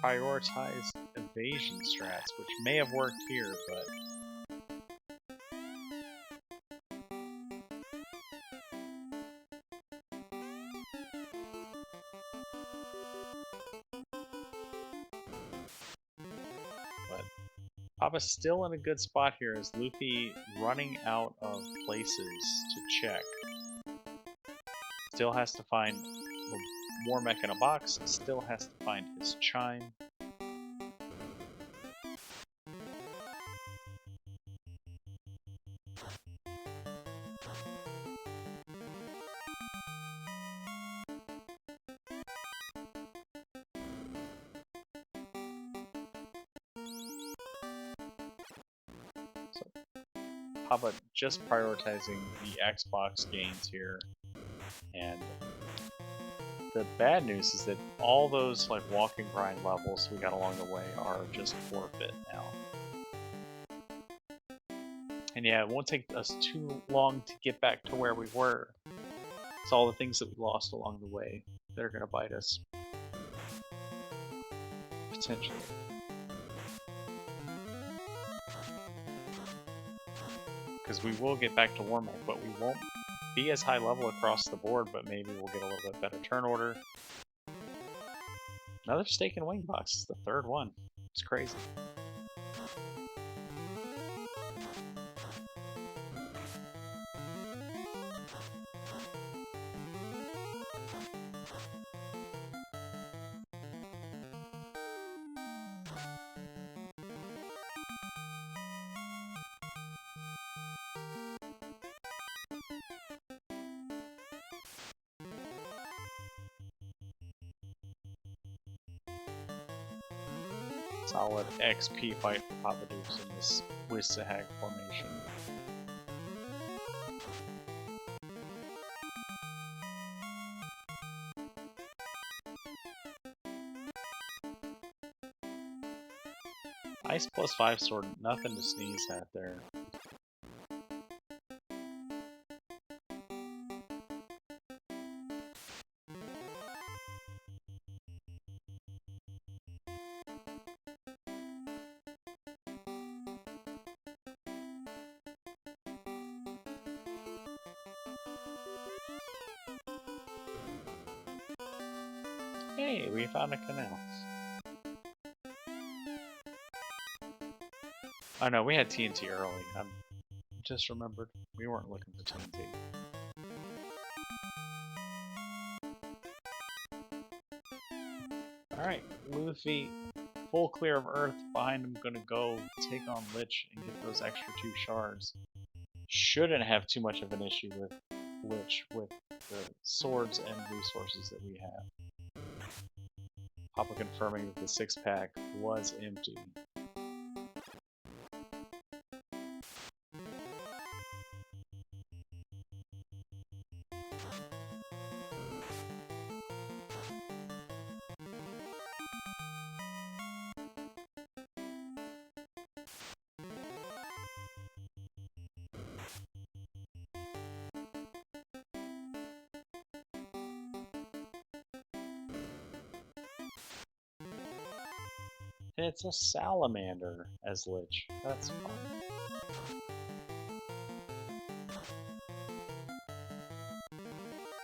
prioritized evasion strats, which may have worked here, but Papa's still in a good spot here, as Luffy running out of places to check. Still has to find the Wormek in a box, still has to find his chime. Papa just prioritizing the Xbox gains here, and the bad news is that all those like walk and grind levels we got along the way are just forfeit now. And yeah, it won't take us too long to get back to where we were. It's all the things that we lost along the way that are going to bite us. Potentially. Because we will get back to Warmech, but we won't be as high level across the board, but maybe we'll get a little bit better turn order. Another stake and wing box. It's the third one. It's crazy. Solid XP fight for poppadux in this Wisahag formation. Ice plus 5 sword, nothing to sneeze at there. Hey, we found a canal. Oh no, we had TNT early. I just remembered we weren't looking for TNT. Alright, Luffy, full clear of Earth. Behind him, gonna go take on Lich and get those extra 2 shards. Shouldn't have too much of an issue with Lich with the swords and resources that we have. Papa confirming that the 6-pack was empty. It's a salamander as Lich. That's fun.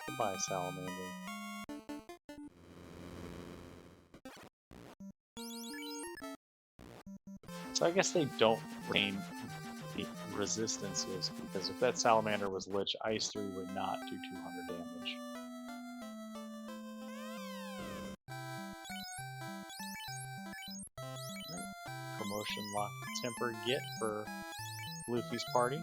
Goodbye, salamander. So I guess they don't retain the resistances, because if that salamander was Lich, Ice 3 would not do 200 damage. Promotion lock temper get for Luffy's party.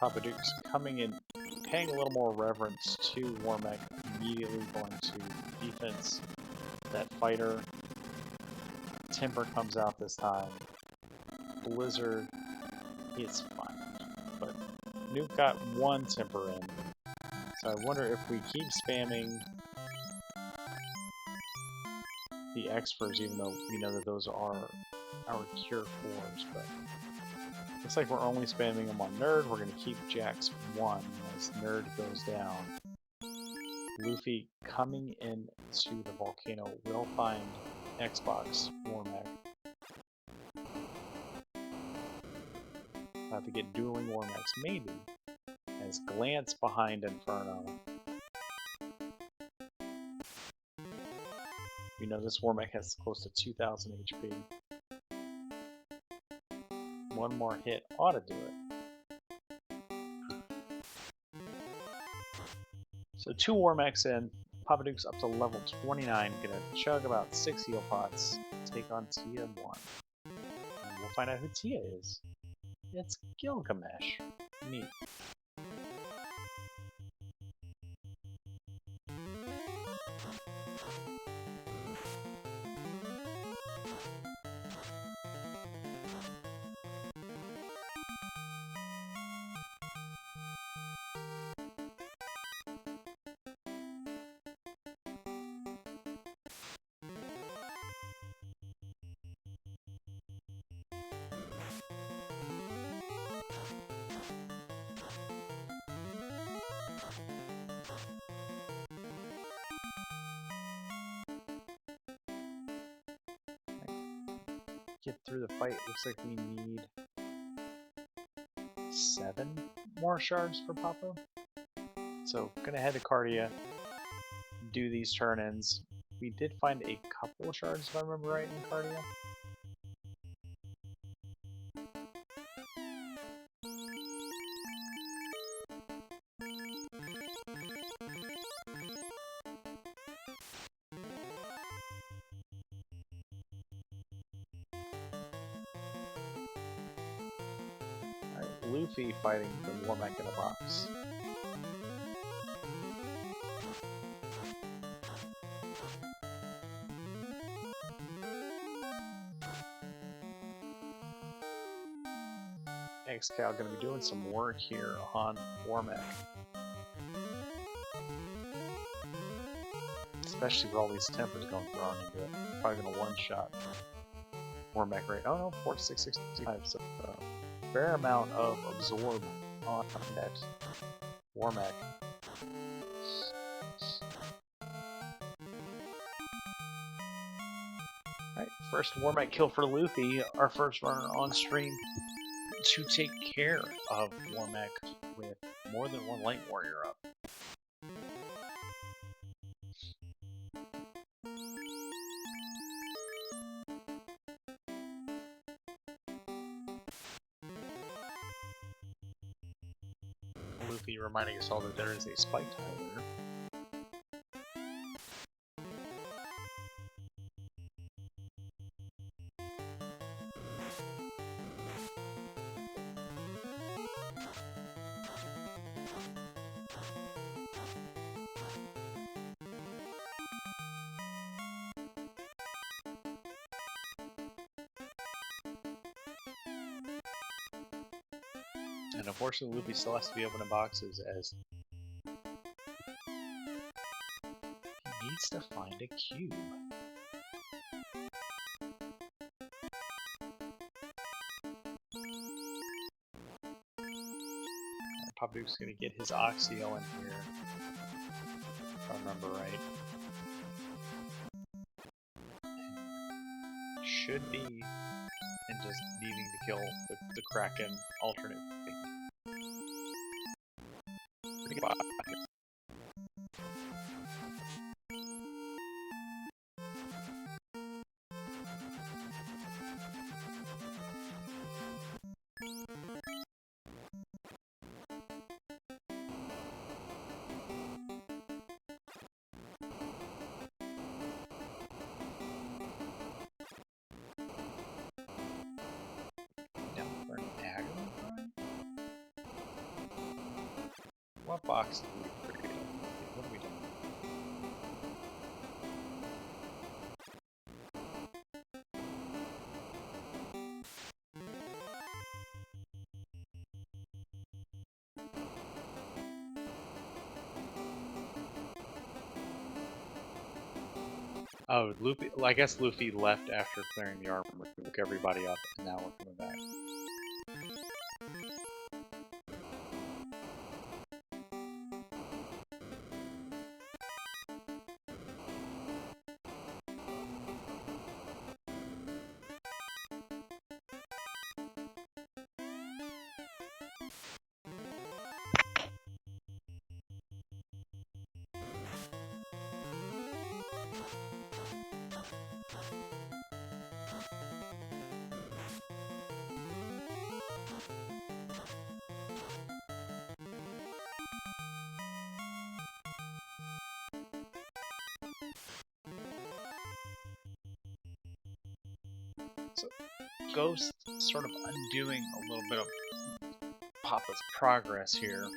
Poppadux coming in, paying a little more reverence to Warmech, immediately going to defense that fighter. Timber comes out this time. Blizzard, it's fine. But Nuke got 1 Timber in. So I wonder if we keep spamming the Expers, even though we know that those are our Cure 4s, but looks like we're only spamming them on Nerd. We're going to keep Jax 1 as Nerd goes down. Luffy coming into the volcano will find Xbox Warmech. Have to get dueling Warmechs, maybe. As Glance behind Inferno. We know this Warmech has close to 2,000 HP. 1 more hit ought to do it. So 2 Warmechs in. Poppadux up to level 29. Gonna chug about 6 heal pots. Take on Tia 1. And we'll find out who Tia is. It's Gilgamesh. Neat. Get through the fight. Looks like we need 7 more shards for Papa. So gonna head to Cardia, do these turn-ins. We did find a couple of shards, if I remember right, in Cardia. Luffy fighting the Warmech in a box. X-Cow gonna be doing some work here on Warmech. Especially with all these tempers going thrown into it. Probably gonna one-shot Warmech rate. Oh no, 4665, so fair amount of absorb on that Warmech. Alright, first Warmech kill for Luffy, our first runner on stream to take care of Warmech with more than one Light Warrior up. Luffy reminding us all that there is a spike tile there. And unfortunately, Luffy still has to be opening boxes as he needs to find a cube. Poppadux is going to get his Oxio in here, if I remember right. Should be and just needing to kill the Kraken alternate thing. What box did we create? What are we doing? Oh, Luffy. I guess Luffy left after clearing the armor to look everybody up, and now we're coming back. So Ghost sort of undoing a little bit of Papa's progress here.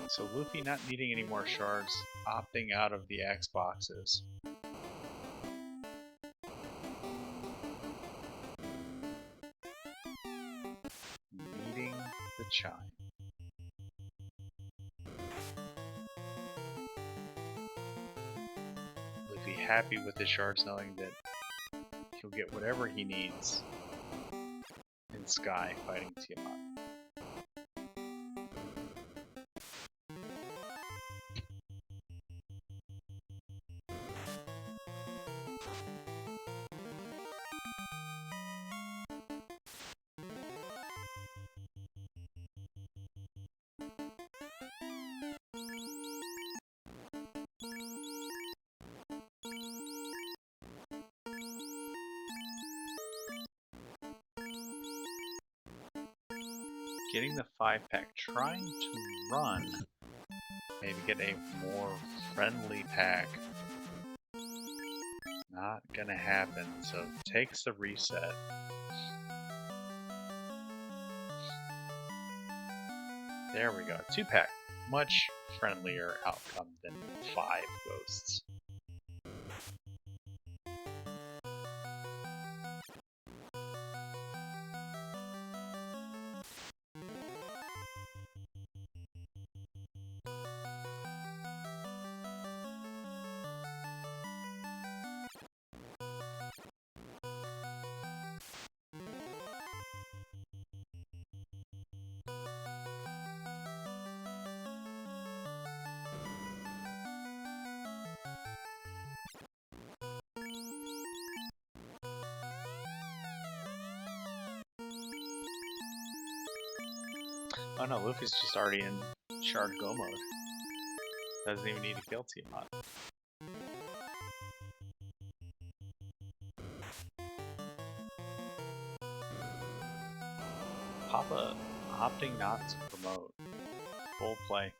So Luffy not needing any more shards, opting out of the X boxes. Meeting the chime. Luffy happy with the shards, knowing that he'll get whatever he needs in Sky fighting Tiamat. Getting the 5-pack, trying to run, maybe get a more friendly pack. Not gonna happen, so takes the reset. There we go, 2-pack. Much friendlier outcome than 5 ghosts. Oh no, Luffy's just already in Shard Go mode. Doesn't even need to kill Tiamat. Papa opting not to promote. Full play.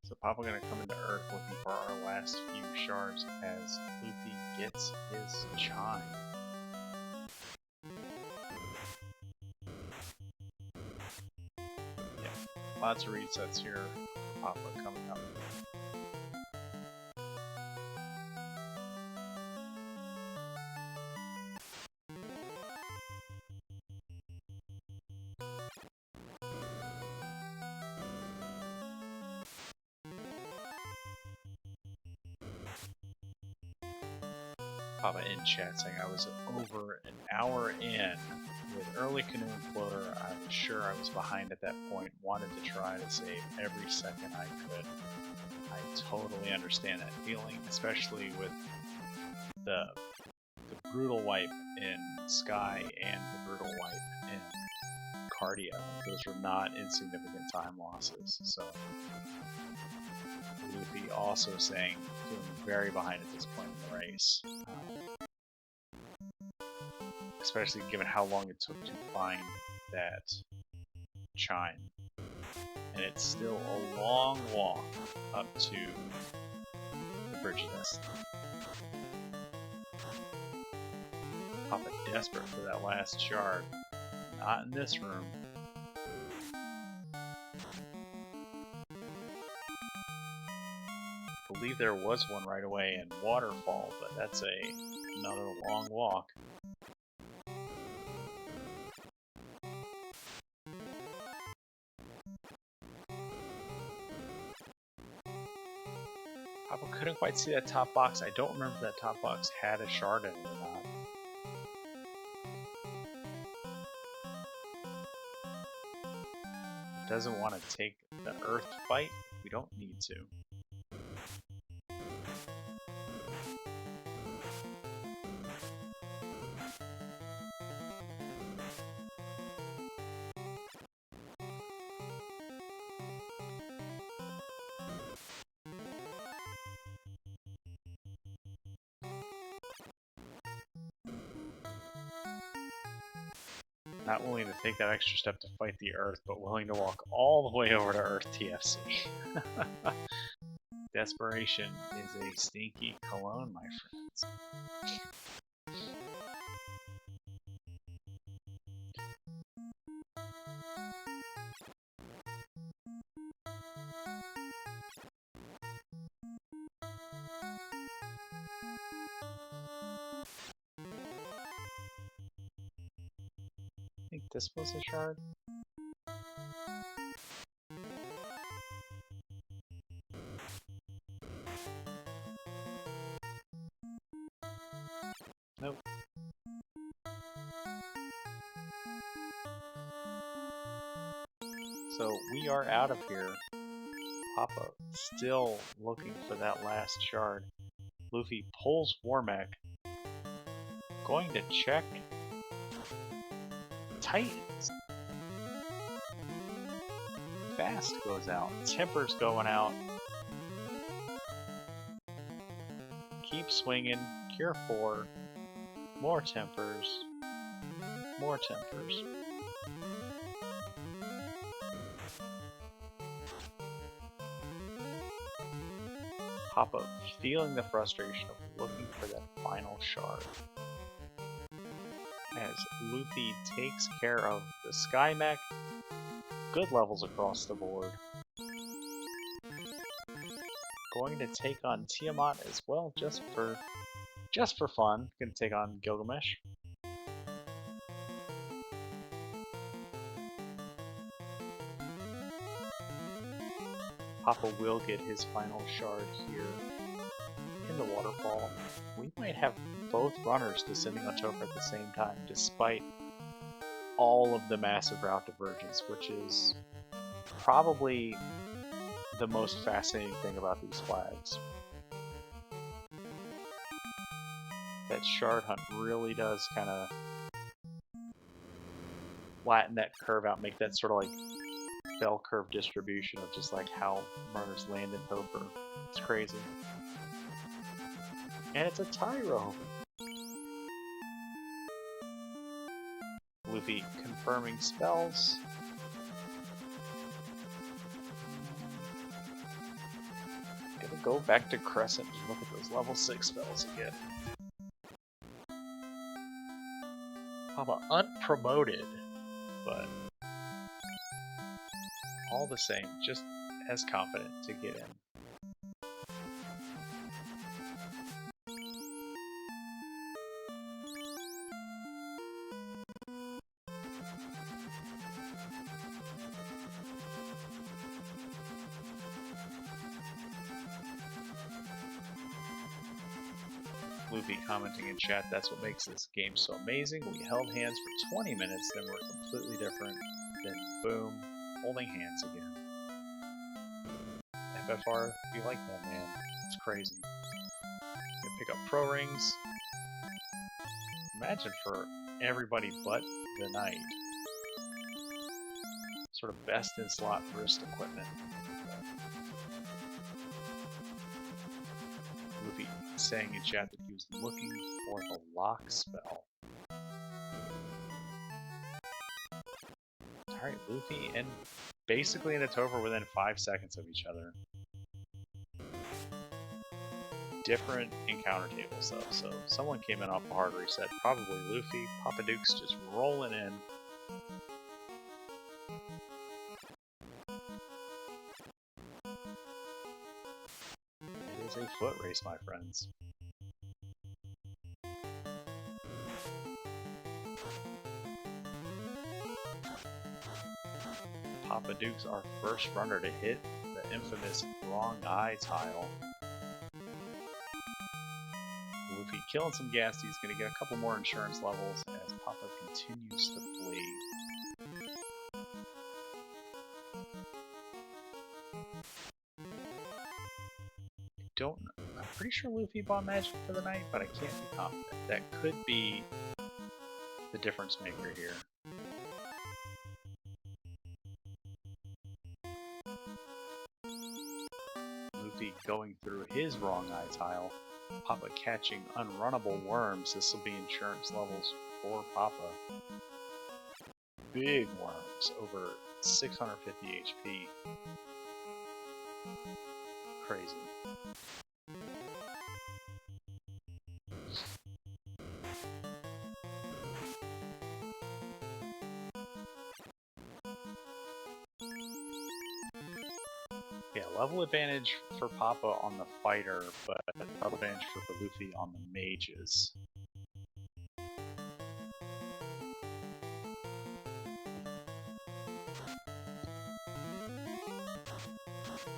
So Papa gonna come into Earth looking for our last few shards as Luffy gets his chime. Yeah, lots of resets here. Papa coming up. Papa in chat saying I was over an hour in with early canoe and floater. I was sure I was behind at that point, wanted to try to save every second I could. I totally understand that feeling, especially with the brutal wipe in Sky and the brutal wipe in Cardia. Those were not insignificant time losses. So Luffy also saying feeling very behind at this point in the race. Especially given how long it took to find that chime. And it's still a long walk up to the Bridge of Destiny. Papa desperate for that last shard. Not in this room. I believe there was one right away in Waterfall, but that's another long walk. Papa couldn't quite see that top box. I don't remember if that top box had a shard in it or not. Doesn't want to take the earth fight. We don't need to. Not willing to take that extra step to fight the Earth, but willing to walk all the way over to Earth TFC. Desperation is a stinky cologne, my friends. I think this was a shard. Nope. So we are out of here. Papa still looking for that last shard. Luffy pulls Warmech. Going to check Titans. Fast goes out. Temper's going out. Keep swinging. Cure 4. More Tempers. More Tempers. Papa feeling the frustration of looking for that final shard. As Luffy takes care of the Sky Mech, good levels across the board. Going to take on Tiamat as well, just for fun. Gonna take on Gilgamesh. Papa will get his final shard here in the waterfall. We might have both runners descending on Topher at the same time, despite all of the massive route divergence, which is probably the most fascinating thing about these flags. That shard hunt really does kind of flatten that curve out, make that sort of like bell curve distribution of just like how runners land in Topher. It's crazy. And it's a Tyro. Luffy confirming spells. Gonna go back to Crescent and look at those level 6 spells again. Papa unpromoted, but all the same, just as confident to get in. Luffy commenting in chat, that's what makes this game so amazing. We held hands for 20 minutes, then we're completely different. Then boom, holding hands again. FFR, be like that, man. It's crazy. Gonna pick up pro rings. Imagine for everybody but the knight. Sort of best in slot wrist equipment. Luffy saying in chat that he was looking for the lock spell. Alright, Luffy and basically in a Topher within 5 seconds of each other. Different encounter tables though, so someone came in off a hard reset, probably Luffy. Poppadux just rolling in. It is a foot race, my friends. Poppadux, our first runner to hit the infamous wrong eye tile. killing some gas. He's going to get a couple more insurance levels as Papa continues to flee. I'm pretty sure Luffy bought magic for the night, but I can't be confident. That could be the difference maker here. Luffy going through his wrong eye tile. Papa catching unrunnable worms. This will be insurance levels for Papa. Big worms, over 650 HP. Crazy. Yeah, level advantage for Papa on the fighter, but level advantage for Luffy on the mages.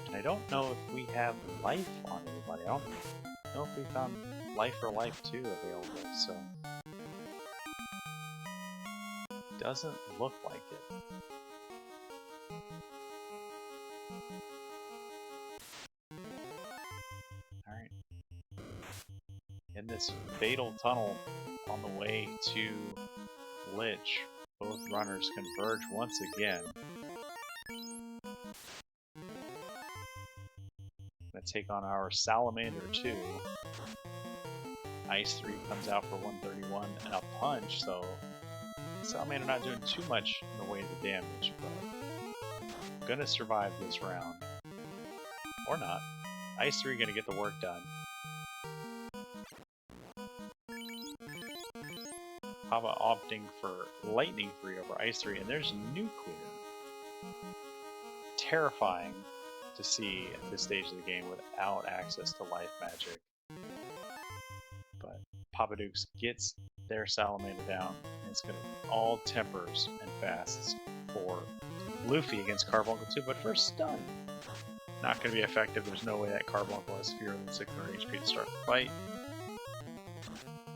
And I don't know if we have life on anybody. I don't know if we found life or life 2 available, so doesn't look like it. Alright. In this fatal tunnel on the way to Lich, both runners converge once again. Gonna take on our Salamander 2. Ice 3 comes out for 131 and a punch, so Salamander not doing too much in the way of the damage, but gonna survive this round. Or not. Ice 3 gonna get the work done. Papa opting for Lightning 3 over Ice 3, and there's Nuclear. Terrifying to see at this stage of the game without access to life magic. But poppadux gets their Salamander down, and it's going to all tempers and fasts for Luffy against Carbuncle 2, but first stun. Not going to be effective. There's no way that Carbuncle has fewer than 600 HP to start the fight.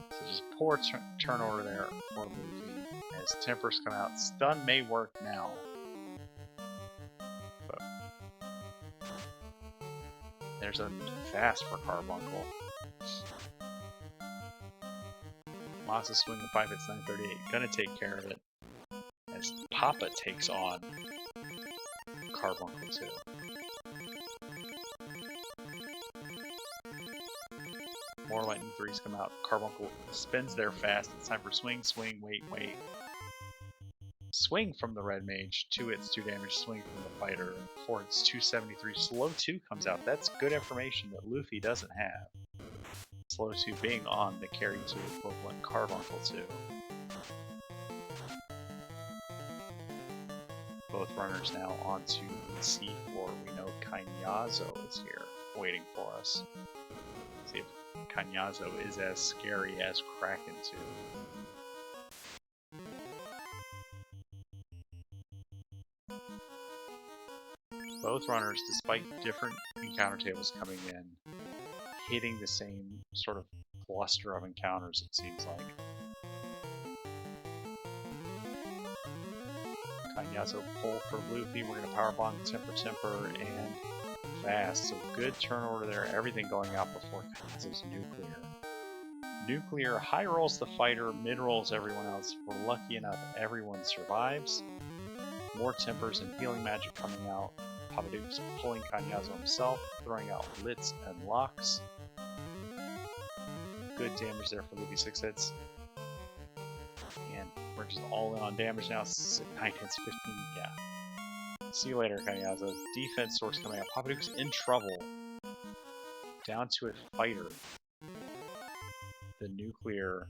So just poor turn order there for Luffy as tempers come out. Stun may work now. But there's a fast for Carbuncle. Masa swing the 5 hits 938. Gonna take care of it as Papa takes on Carbuncle 2. More Lightning 3s come out. Carbuncle spins their fast. It's time for swing, swing, wait, wait. Swing from the red mage. 2 hits, 2 damage. Swing from the fighter. 4 hits, 273. Slow 2 comes out. That's good information that Luffy doesn't have. Slow 2 being on the carry 2 equivalent Carbuncle 2. Both runners now onto the sea floor. We know Kanyazo is here, waiting for us. Let's see if Kanyazo is as scary as Kraken 2. Both runners, despite different encounter tables coming in, hitting the same sort of cluster of encounters, it seems like. Kanyazo pull for Luffy. We're going to power bomb Temper, and fast. So good turn order there. Everything going out before Kanyazo's Nuclear. Nuclear high rolls the fighter, mid rolls everyone else. If we're lucky enough, everyone survives. More tempers and healing magic coming out. poppadux pulling Kanyazo himself, throwing out Lits and Locks. Good damage there for Luffy, 6 hits. And we're just all in on damage now. 9 hits, 15, yeah. See you later, Kanyazo. Defense source coming out. poppadux in trouble. Down to a fighter. The Nuclear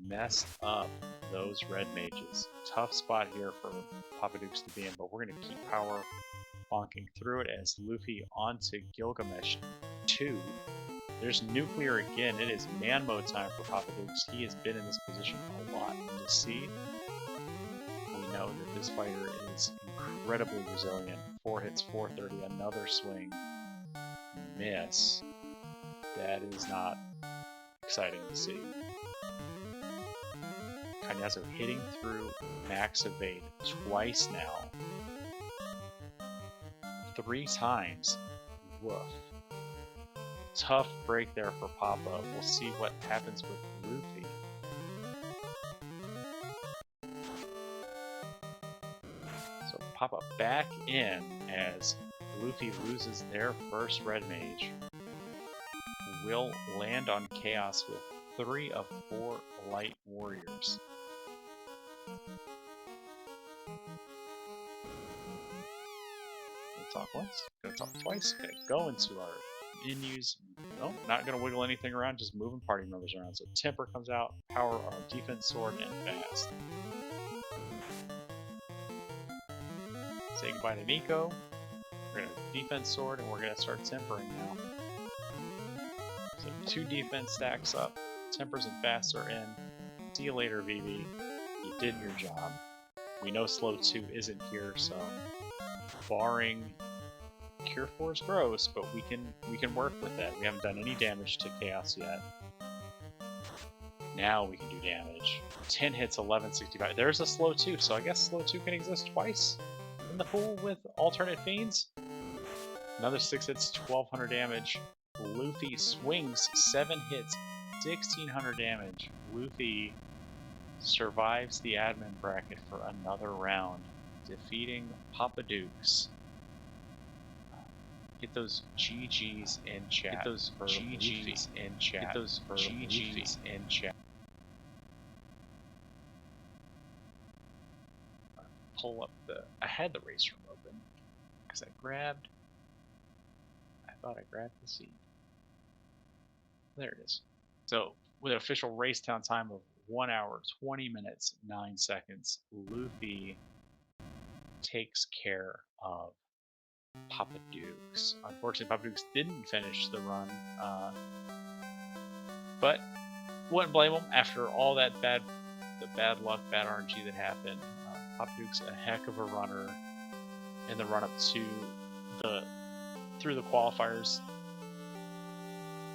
messed up those red mages. Tough spot here for poppadux to be in, but we're going to keep power bonking through it as Luffy onto Gilgamesh 2. There's Nuclear again. It is man mode time for poppadux. He has been in this position a lot in the sea. We know that this fighter is incredibly resilient. 4 hits, 430, another swing. Miss. That is not exciting to see. Cañazo hitting through max evade twice now. 3 times. Woof. Tough break there for Papa. We'll see what happens with Luffy. So Papa back in as Luffy loses their first red mage. Will land on Chaos with 3 of 4 light warriors. Gonna talk once, gonna talk twice, gonna go into our menus. Nope, not gonna wiggle anything around, just moving party members around. So Temper comes out, power our defense sword, and fast. Say goodbye to Nico. We're gonna defense sword, and we're gonna start tempering now. So 2 defense stacks up, tempers and fasts are in. See you later, VV. You did your job. We know slow 2 isn't here, so barring Cure 4 is gross, but we can work with that. We haven't done any damage to Chaos yet. Now we can do damage. 10 hits, 1165. There's a slow 2, so I guess slow 2 can exist twice in the pool with alternate fiends. Another 6 hits, 1200 damage. Luffy swings 7 hits, 1600 damage. Luffy survives the admin bracket for another round, defeating poppadux. Get those GGs in chat. Get those GGs in chat. Get those GGs in chat. Pull up the. I had the race room open because I thought I grabbed the seed. There it is. So with an official race town time of 1 hour, 20 minutes, 9 seconds, Luffy takes care of poppadux. Unfortunately, poppadux didn't finish the run, but wouldn't blame him after all that bad luck, bad RNG that happened. poppadux a heck of a runner in the run up to through the qualifiers.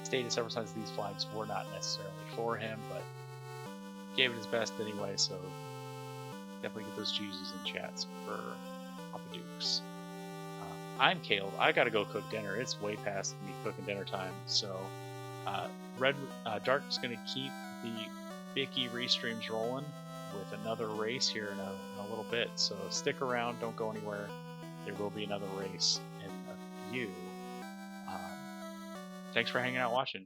Stated several times these flags were not necessarily for him, but gave it his best anyway, so definitely get those GGs in chats for poppadux. I'm Caleb. I gotta go cook dinner. It's way past me cooking dinner time, so Dark's gonna keep the Bicky restreams rolling with another race here in a little bit, so stick around, don't go anywhere. There will be another race in a few. Thanks for hanging out watching.